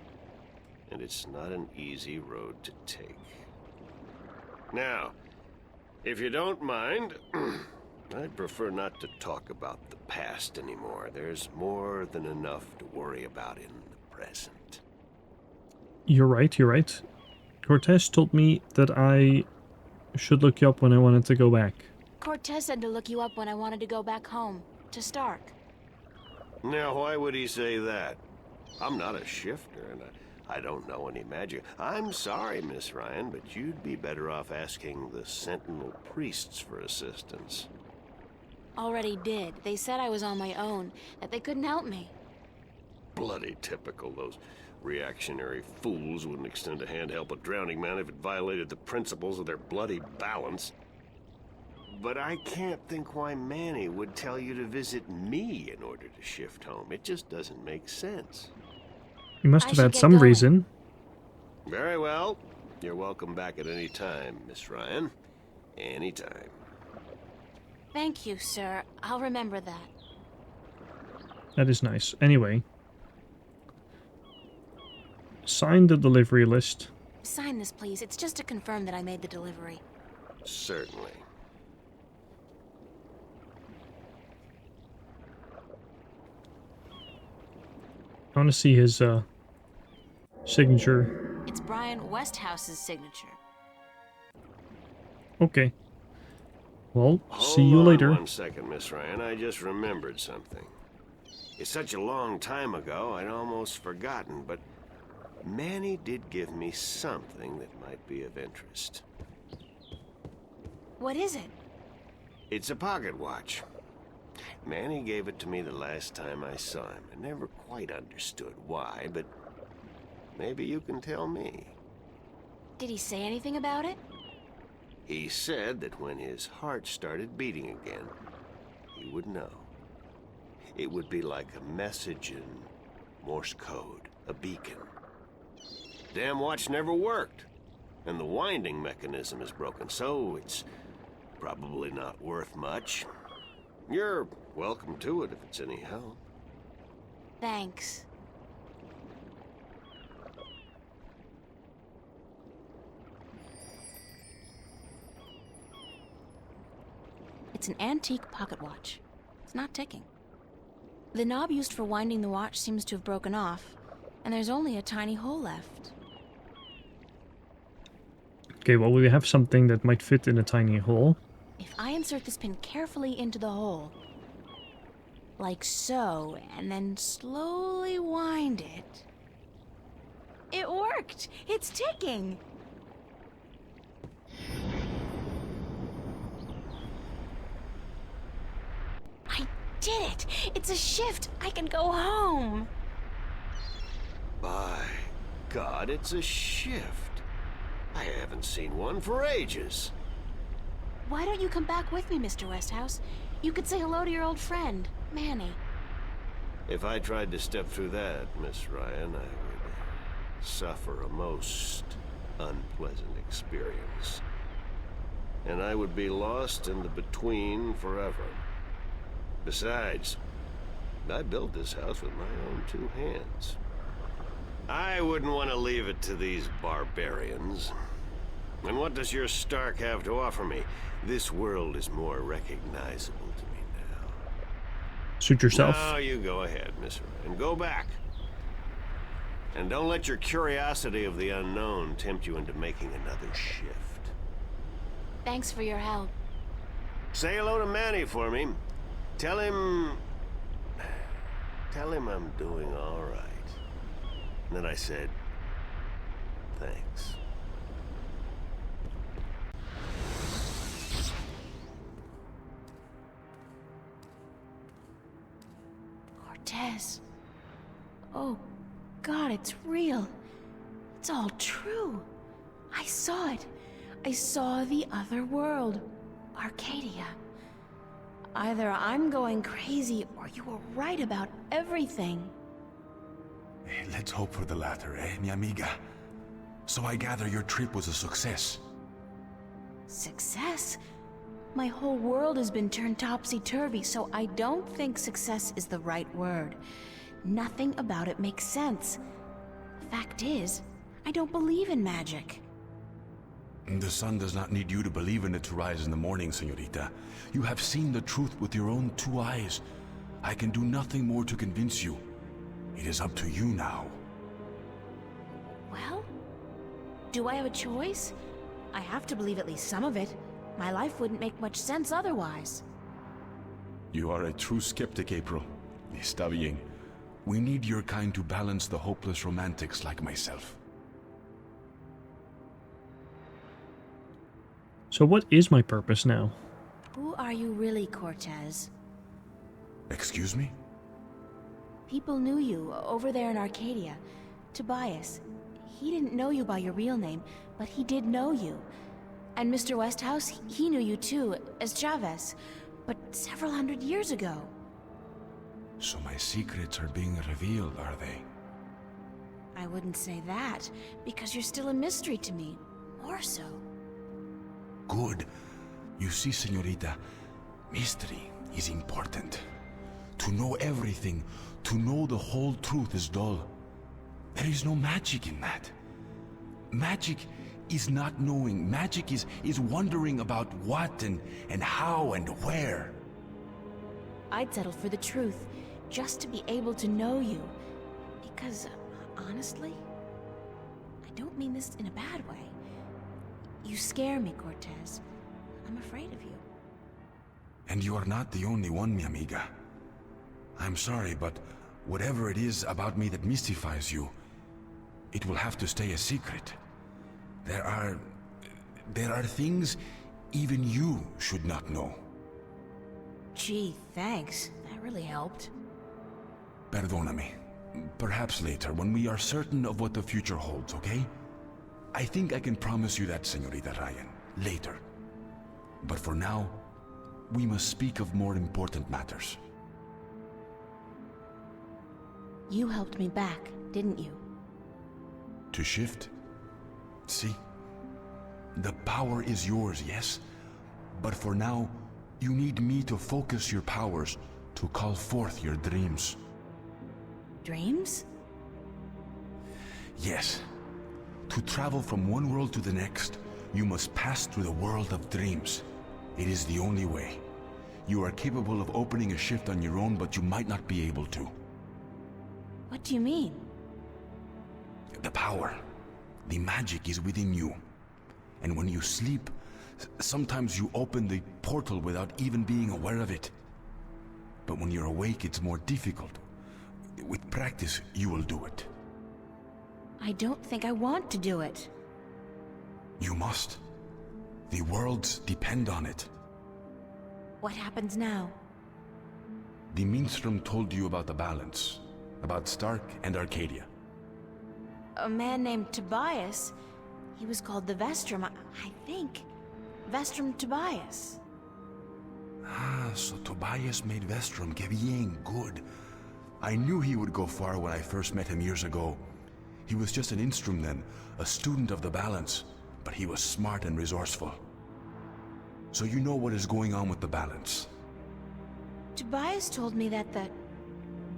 and it's not an easy road to take. Now, if you don't mind, I'd prefer not to talk about the past anymore. There's more than enough to worry about in the present. You're right, you're right. Cortez told me that I should look you up when I wanted to go back. Cortez said to look you up when I wanted to go back home, to Stark. Now, why would he say that? I'm not a shifter, and I don't know any magic. I'm sorry, Miss Ryan, but you'd be better off asking the Sentinel priests for assistance. Already did. They said I was on my own, that they couldn't help me. Bloody typical. Those reactionary fools wouldn't extend a hand to help a drowning man if it violated the principles of their bloody balance. But I can't think why Manny would tell you to visit me in order to shift home. It just doesn't make sense. You must have had some reason. Very well. You're welcome back at any time, Miss Ryan. Any time. Thank you, sir. I'll remember that. That is nice. Anyway. Sign the delivery list. Sign this, please. It's just to confirm that I made the delivery. Certainly. I want to see his signature. It's Brian Westhouse's signature. Okay. Well, see Hold you on later. 1 second, Miss Ryan. I just remembered something. It's such a long time ago, I'd almost forgotten, but Manny did give me something that might be of interest. What is it? It's a pocket watch. Manny gave it to me the last time I saw him. I never quite understood why, but maybe you can tell me. Did he say anything about it? He said that when his heart started beating again, he would know. It would be like a message in Morse code, a beacon. Damn watch never worked, and the winding mechanism is broken, so it's probably not worth much. You're welcome to it if it's any help. Thanks. It's an antique pocket watch. It's not ticking. The knob used for winding the watch seems to have broken off, and there's only a tiny hole left. Okay, well, we have something that might fit in a tiny hole. If I insert this pin carefully into the hole, like so, and then slowly wind it... It worked! It's ticking! I did it! It's a shift! I can go home! By God, it's a shift. I haven't seen one for ages. Why don't you come back with me, Mr. Westhouse? You could say hello to your old friend, Manny. If I tried to step through that, Miss Ryan, I would suffer a most unpleasant experience. and I would be lost in the between forever. Besides, I built this house with my own 2 hands. I wouldn't want to leave it to these barbarians. And what does your Stark have to offer me? This world is more recognizable to me now. Suit yourself. Now you go ahead, Miss, and go back. And don't let your curiosity of the unknown tempt you into making another shift. Thanks for your help. Say hello to Manny for me. Tell him I'm doing all right. And then I said, thanks. Cortez. Oh, God, it's real. It's all true. I saw it. I saw the other world. Arcadia. Either I'm going crazy, or you were right about everything. Let's hope for the latter, mi amiga? So I gather your trip was a success. Success? My whole world has been turned topsy-turvy, so I don't think success is the right word. Nothing about it makes sense. Fact is, I don't believe in magic. The sun does not need you to believe in it to rise in the morning, señorita. You have seen the truth with your own 2 eyes. I can do nothing more to convince you. It is up to you now. Well, do I have a choice? I have to believe at least some of it. My life wouldn't make much sense otherwise. You are a true skeptic, April. Está bien. We need your kind to balance the hopeless romantics like myself. So what is my purpose now? Who are you really, Cortez? Excuse me? People knew you over there in Arcadia. Tobias. He didn't know you by your real name, but he did know you. And Mr. Westhouse, he knew you too, as Chavez, but several hundred years ago. So my secrets are being revealed, are they? I wouldn't say that, because you're still a mystery to me. More so. Good. You see, señorita, mystery is important. To know everything, to know the whole truth is dull. There is no magic in that. Magic is not knowing. Magic is wondering about what and how and where. I'd settle for the truth, just to be able to know you. Because, honestly, I don't mean this in a bad way. You scare me, Cortez. I'm afraid of you. And you are not the only one, mi amiga. I'm sorry, but whatever it is about me that mystifies you, it will have to stay a secret. There are things even you should not know. Gee, thanks. That really helped. Perdóname. Perhaps later, when we are certain of what the future holds, okay? I think I can promise you that, Señorita Ryan. Later. But for now, we must speak of more important matters. You helped me back, didn't you? To shift? See? The power is yours, yes? But for now, you need me to focus your powers to call forth your dreams. Dreams? Yes. To travel from one world to the next, you must pass through the world of dreams. It is the only way. You are capable of opening a shift on your own, but you might not be able to. What do you mean? The power, the magic is within you. And when you sleep, sometimes you open the portal without even being aware of it. But when you're awake, it's more difficult. With practice, you will do it. I don't think I want to do it. You must. The worlds depend on it. What happens now? The minstrel told you about the balance, about Stark and Arcadia. A man named Tobias. He was called the Vestrum, I think. Vestrum Tobias. Ah, so Tobias made Vestrum. Que bien, good. I knew he would go far when I first met him years ago. He was just an instrument then, a student of the balance, but he was smart and resourceful. so you know what is going on with the balance. Tobias told me that the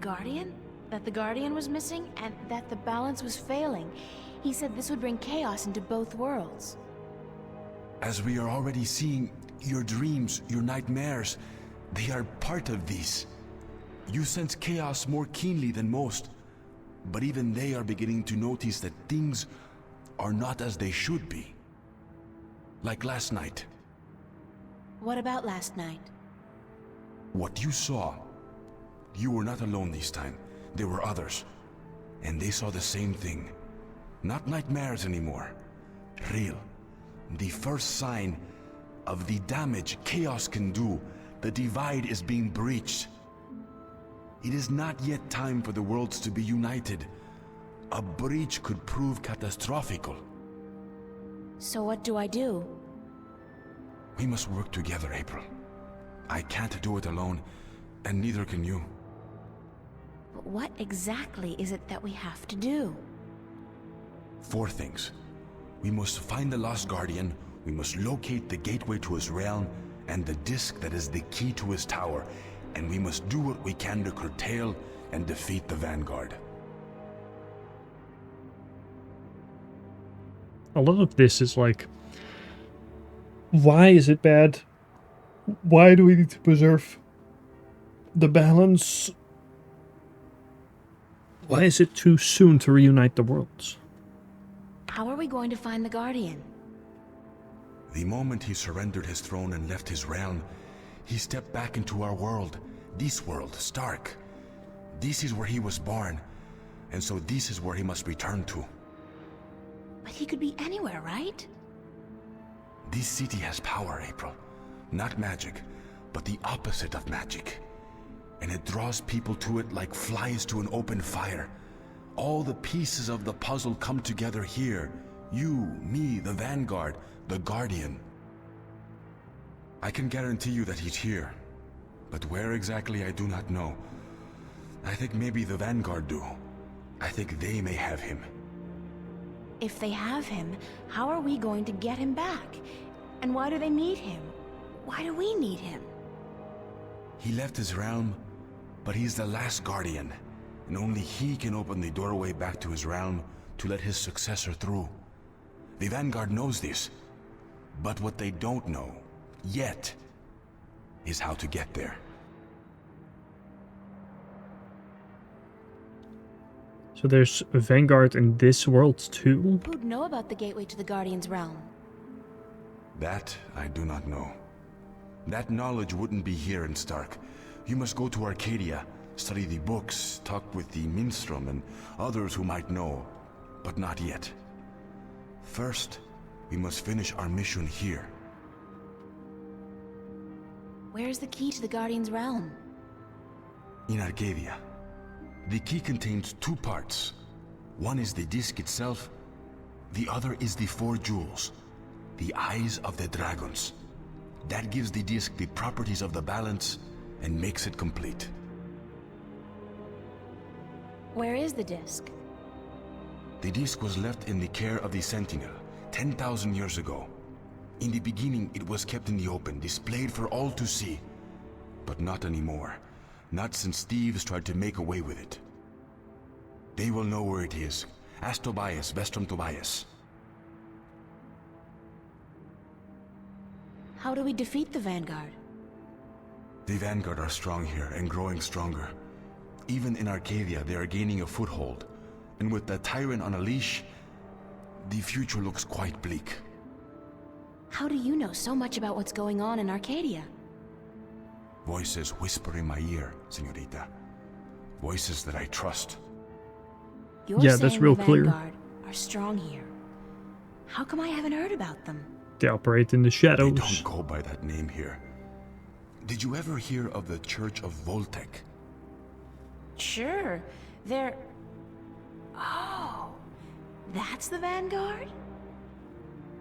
Guardian was missing, and that the balance was failing. He said this would bring chaos into both worlds. As we are already seeing, your dreams, your nightmares, they are part of these. You sense chaos more keenly than most, but even they are beginning to notice that things are not as they should be. Like last night. What about last night? What you saw, you were not alone this time. There were others, and they saw the same thing. Not nightmares anymore. Real. The first sign of the damage chaos can do. The divide is being breached. It is not yet time for the worlds to be united. A breach could prove catastrophical. So what do I do? We must work together, April. I can't do it alone, and neither can you. But what exactly is it that we have to do? 4 things. We must find the lost guardian, we must locate the gateway to his realm, and the disc that is the key to his tower, and we must do what we can to curtail and defeat the Vanguard. A lot of this is like, why is it bad? Why do we need to preserve the balance? Why is it too soon to reunite the worlds? How are we going to find the Guardian? The moment he surrendered his throne and left his realm, he stepped back into our world. This world, Stark. This is where he was born, and so this is where he must return to. But he could be anywhere, right? This city has power, April. Not magic, but the opposite of magic. And it draws people to it like flies to an open fire. All the pieces of the puzzle come together here. You, me, the Vanguard, the Guardian. I can guarantee you that he's here. But where exactly I do not know. I think maybe the Vanguard do. I think they may have him. If they have him, how are we going to get him back? And why do they need him? Why do we need him? He left his realm, but he's the last Guardian. And only he can open the doorway back to his realm to let his successor through. The Vanguard knows this. But what they don't know, yet, is how to get there. So there's a Vanguard in this world too? Who'd know about the gateway to the Guardian's realm? That I do not know. That knowledge wouldn't be here in Stark. You must go to Arcadia, study the books, talk with the Minstrom and others who might know, but not yet. First, we must finish our mission here. Where's the key to the Guardian's realm? In Arcadia. The key contains 2 parts. One is the disc itself, the other is the 4 jewels, the eyes of the dragons. That gives the disc the properties of the balance and makes it complete. Where is the disc? The disc was left in the care of the Sentinel 10,000 years ago. In the beginning, it was kept in the open, displayed for all to see. But not anymore. Not since thieves tried to make away with it. They will know where it is. Ask Tobias, Vestrum Tobias. How do we defeat the Vanguard? The Vanguard are strong here and growing stronger. Even in Arcadia, they are gaining a foothold. And with the Tyrant on a leash, the future looks quite bleak. How do you know so much about what's going on in Arcadia? Voices whisper in my ear, señorita. Voices that I trust. You're Yeah, saying that's real the clear. Vanguard are strong here. How come I haven't heard about them? They operate in the They shadows. don't go by that name here. Did you ever hear of the Church of Voltec? Sure, they're... Oh, that's the Vanguard?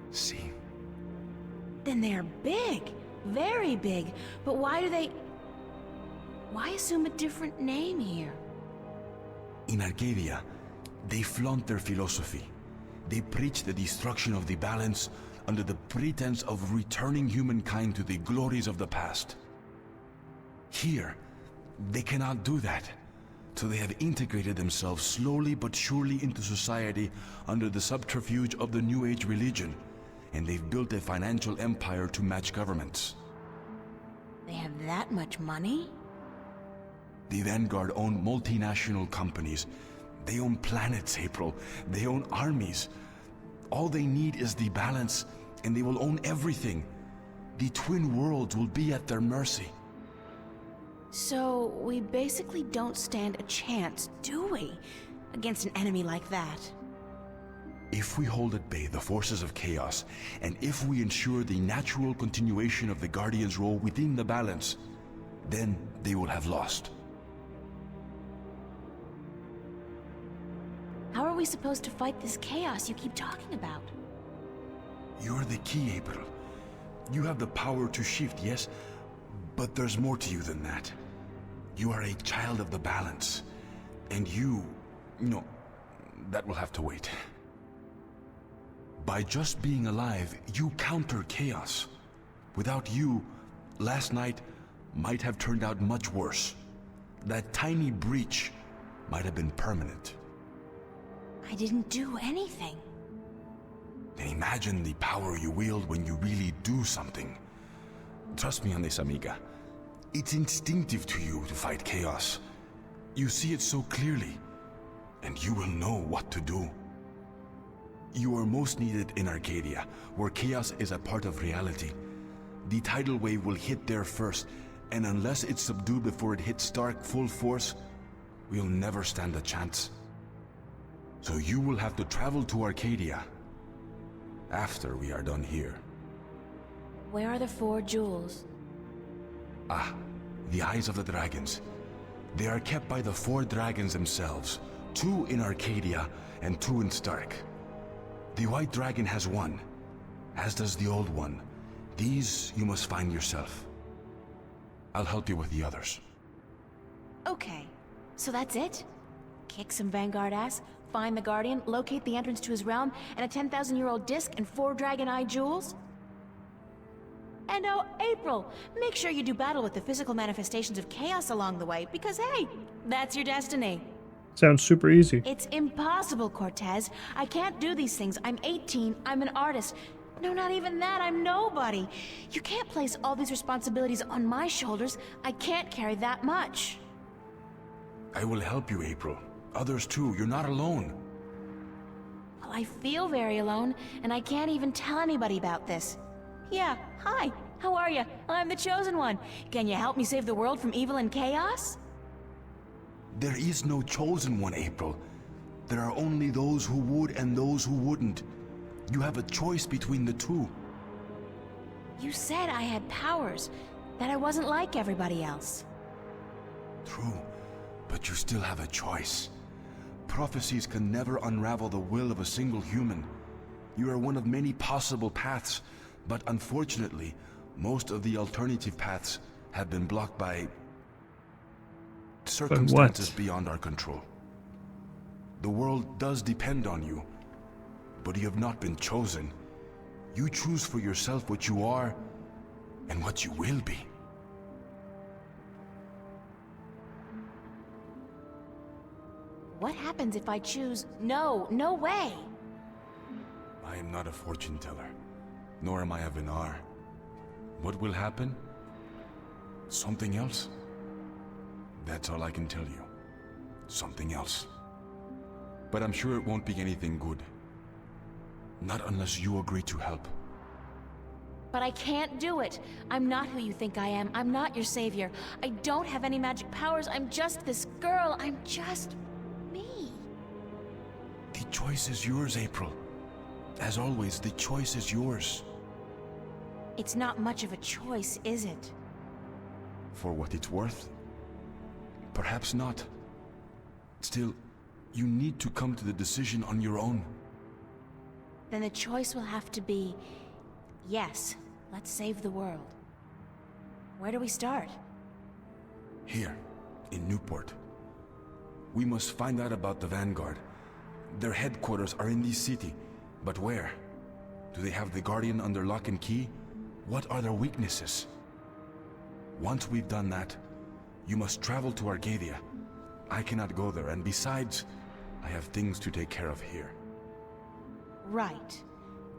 See? Then they're big, very big. But why do they... Why assume a different name here? In Arcadia, they flaunt their philosophy. They preach the destruction of the balance, under the pretense of returning humankind to the glories of the past. Here, they cannot do that, so they have integrated themselves slowly but surely into society under the subterfuge of the New Age religion, and they've built a financial empire to match governments. They have that much money? The Vanguard own multinational companies. They own planets, April. They own armies. All they need is the balance, and they will own everything. The twin worlds will be at their mercy. So, we basically don't stand a chance, do we? Against an enemy like that. If we hold at bay the forces of chaos, and if we ensure the natural continuation of the Guardian's role within the balance, then they will have lost. How are we supposed to fight this chaos you keep talking about? You're the key, April. You have the power to shift, yes, but there's more to you than that. You are a child of the balance, and no, that will have to wait. By just being alive, you counter chaos. Without you, last night might have turned out much worse. That tiny breach might have been permanent. I didn't do anything. Then imagine the power you wield when you really do something. Trust me on this, amiga. It's instinctive to you to fight chaos. You see it so clearly, and you will know what to do. You are most needed in Arcadia, where chaos is a part of reality. The tidal wave will hit there first, and unless it's subdued before it hits Stark full force, we'll never stand a chance. So you will have to travel to Arcadia after we are done here. Where are the 4 jewels? The eyes of the dragons. They are kept by the 4 dragons themselves, 2 in Arcadia and 2 in Stark. The white dragon has 1, as does the old one. These you must find yourself. I'll help you with the others. Okay, so that's it? Kick some Vanguard ass, find the Guardian, locate the entrance to his realm, and a 10,000-year-old disc and 4 Dragon Eye jewels? And oh, April, make sure you do battle with the physical manifestations of chaos along the way, because hey, that's your destiny. Sounds super easy. It's impossible, Cortez. I can't do these things. I'm 18, I'm an artist. No, not even that, I'm nobody. You can't place all these responsibilities on my shoulders. I can't carry that much. I will help you, April. Others too, you're not alone. Well, I feel very alone, and I can't even tell anybody about this. Yeah, hi, how are you? I'm the Chosen One. Can you help me save the world from evil and chaos? There is no chosen one, April. There are only those who would and those who wouldn't. You have a choice between the two. You said I had powers, that I wasn't like everybody else. True, but you still have a choice. Prophecies can never unravel the will of a single human. You are one of many possible paths, but unfortunately, most of the alternative paths have been blocked by circumstances beyond our control. The world does depend on you, but you have not been chosen. You choose for yourself what you are and what you will be. What happens if I choose no, no way? I am not a fortune teller, nor am I a Vinar. What will happen? Something else? That's all I can tell you. Something else. But I'm sure it won't be anything good. Not unless you agree to help. But I can't do it. I'm not who you think I am. I'm not your savior. I don't have any magic powers. I'm just this girl. I'm just me. The choice is yours, April. As always, the choice is yours. It's not much of a choice, is it? For what it's worth? Perhaps not. Still, you need to come to the decision on your own. Then the choice will have to be, yes, let's save the world. Where do we start? Here, in Newport. We must find out about the Vanguard. Their headquarters are in this city, but where? Do they have the Guardian under lock and key? What are their weaknesses? Once we've done that, you must travel to Arcadia. I cannot go there, and besides, I have things to take care of here. Right.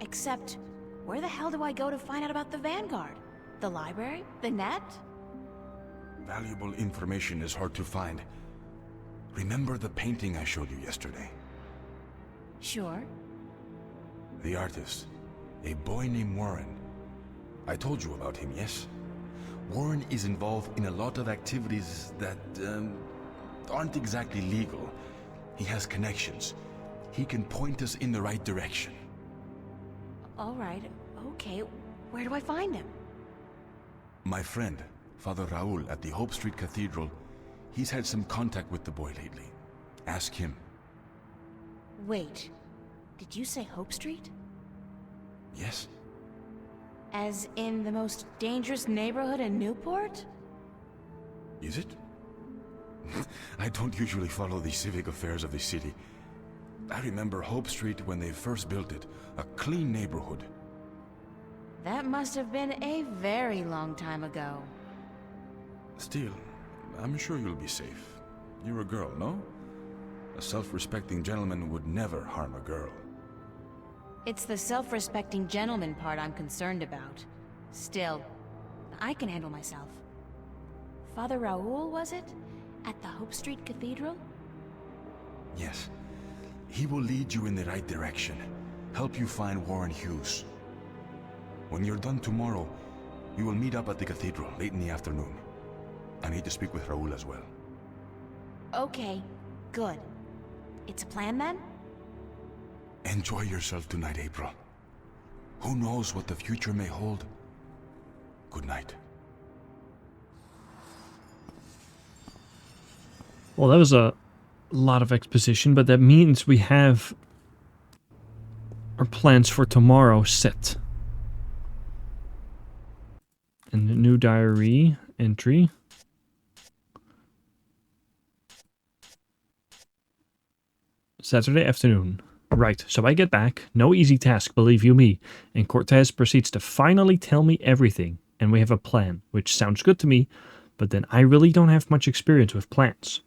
Except, where the hell do I go to find out about the Vanguard? The library? The net? Valuable information is hard to find. Remember the painting I showed you yesterday? Sure. The artist, a boy named Warren. I told you about him, yes? Warren is involved in a lot of activities that aren't exactly legal. He has connections. He can point us in the right direction. All right, okay. Where do I find him? My friend, Father Raul at the Hope Street Cathedral, he's had some contact with the boy lately. Ask him. Wait, did you say Hope Street? Yes? As in the most dangerous neighborhood in Newport? Is it? I don't usually follow the civic affairs of the city. I remember Hope Street when they first built it, a clean neighborhood. That must have been a very long time ago. Still, I'm sure you'll be safe. You're a girl, no? A self-respecting gentleman would never harm a girl. It's the self-respecting gentleman part I'm concerned about. Still, I can handle myself. Father Raul, was it? At the Hope Street Cathedral? Yes. He will lead you in the right direction. Help you find Warren Hughes. When you're done tomorrow, we will meet up at the cathedral late in the afternoon. I need to speak with Raul as well. Okay, good. It's a plan then? Enjoy yourself tonight, April. Who knows what the future may hold? Good night. Well, that was a lot of exposition, but that means we have our plans for tomorrow set. And the new diary entry. Saturday afternoon. Right, so I get back, no easy task, believe you me, and Cortez proceeds to finally tell me everything, and we have a plan, which sounds good to me, but then I really don't have much experience with plans.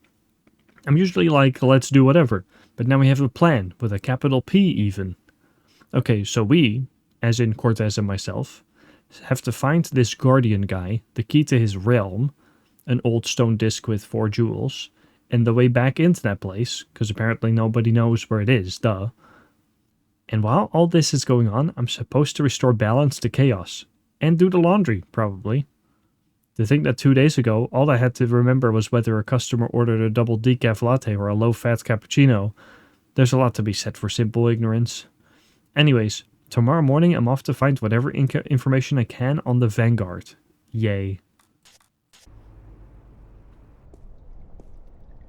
I'm usually like, let's do whatever, but now we have a plan, with a capital P even. Okay, so we, as in Cortez and myself, have to find this Guardian guy, the key to his realm, an old stone disc with 4 jewels, and the way back into that place, because apparently nobody knows where it is, duh. And while all this is going on, I'm supposed to restore balance to chaos. And do the laundry, probably. To think that 2 days ago, all I had to remember was whether a customer ordered a double decaf latte or a low-fat cappuccino. There's a lot to be said for simple ignorance. Anyways, tomorrow morning I'm off to find whatever information I can on the Vanguard. Yay.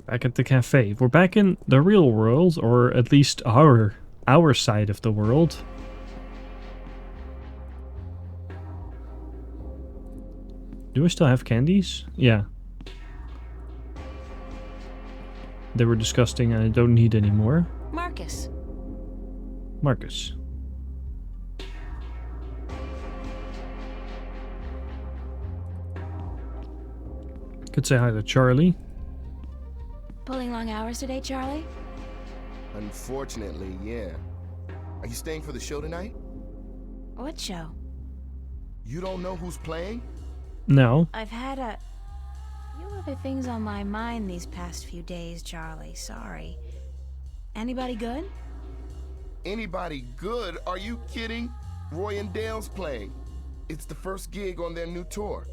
Back at the cafe. We're back in the real world, or at least our side of the world. Do I still have candies? Yeah. They were disgusting and I don't need any more. Marcus. Marcus. Could say hi to Charlie. Pulling long hours today, Charlie? Unfortunately, yeah. Are you staying for the show tonight? What show? You don't know who's playing? No. I've had a few other things on my mind these past few days, Charlie. Sorry. Anybody good? Anybody good? Are you kidding? Roy and Dale's playing. It's the first gig on their new tour.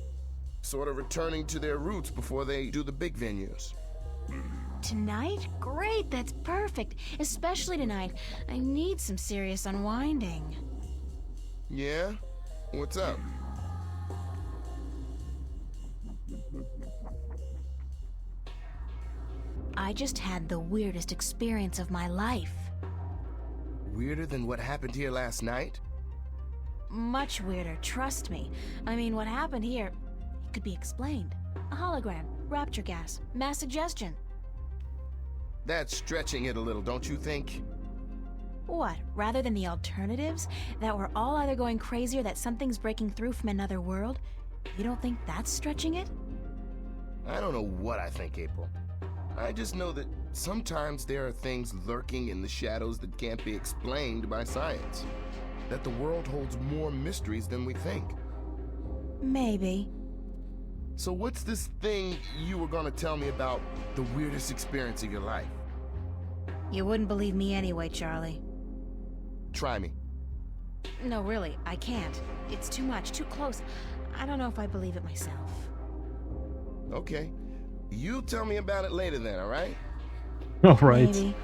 Sort of returning to their roots before they do the big venues. Tonight? Great, that's perfect. Especially tonight. I need some serious unwinding. Yeah? What's up? I just had the weirdest experience of my life. Weirder than what happened here last night? Much weirder, trust me. I mean, what happened here, it could be explained. A hologram, rapture gas, mass suggestion. That's stretching it a little, don't you think? What, rather than the alternatives? That we're all either going crazy or that something's breaking through from another world? You don't think that's stretching it? I don't know what I think, April. I just know that sometimes there are things lurking in the shadows that can't be explained by science. That the world holds more mysteries than we think. Maybe. So what's this thing you were gonna tell me about the weirdest experience of your life? You wouldn't believe me anyway, Charlie. Try me. No, really, I can't. It's too much, too close. I don't know if I believe it myself. Okay. You tell me about it later then, alright? Alright. Maybe.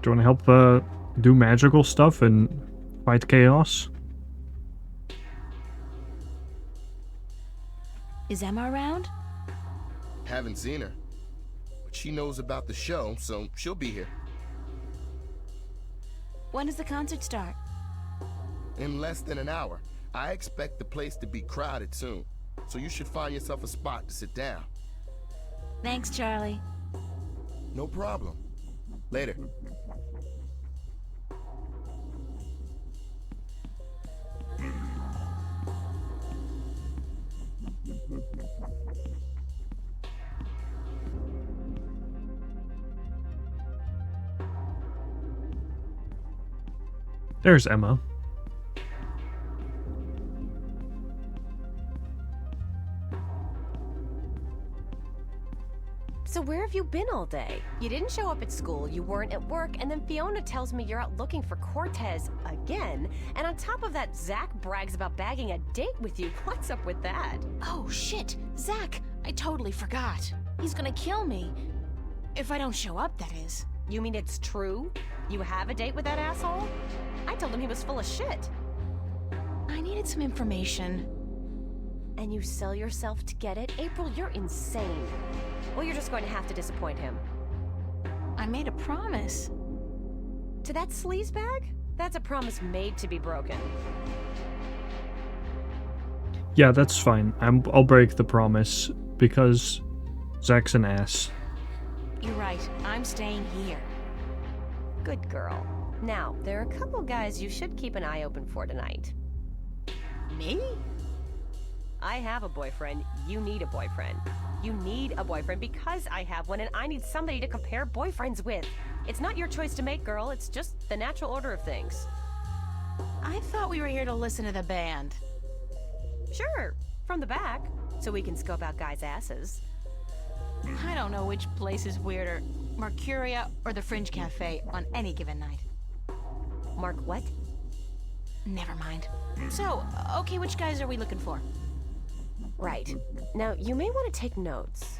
Do you want to help do magical stuff and fight chaos? Is Emma around? Haven't seen her. But she knows about the show, so she'll be here. When does the concert start? In less than an hour. I expect the place to be crowded soon. So you should find yourself a spot to sit down. Thanks, Charlie. No problem. Later. There's Emma. So where have you been all day? You didn't show up at school, you weren't at work, and then Fiona tells me you're out looking for Cortez again. And on top of that, Zach brags about bagging a date with you. What's up with that? Oh, shit. Zach, I totally forgot. He's gonna kill me. If I don't show up, that is. You mean it's true? You have a date with that asshole? I told him he was full of shit. I needed some information. And you sell yourself to get it? April, you're insane. Well, you're just going to have to disappoint him. I made a promise. To that sleazebag? That's a promise made to be broken. Yeah, that's fine. I'll break the promise because Zach's an ass. You're right. I'm staying here. Good girl. Now, there are a couple guys you should keep an eye open for tonight. Me? I have a boyfriend. You need a boyfriend. You need a boyfriend because I have one and I need somebody to compare boyfriends with. It's not your choice to make, girl. It's just the natural order of things. I thought we were here to listen to the band. Sure, from the back, so we can scope out guys' asses. I don't know which place is weirder, Mercuria or the Fringe Cafe on any given night. Mark what? Never mind. So, okay, which guys are we looking for? Right. Now, you may want to take notes.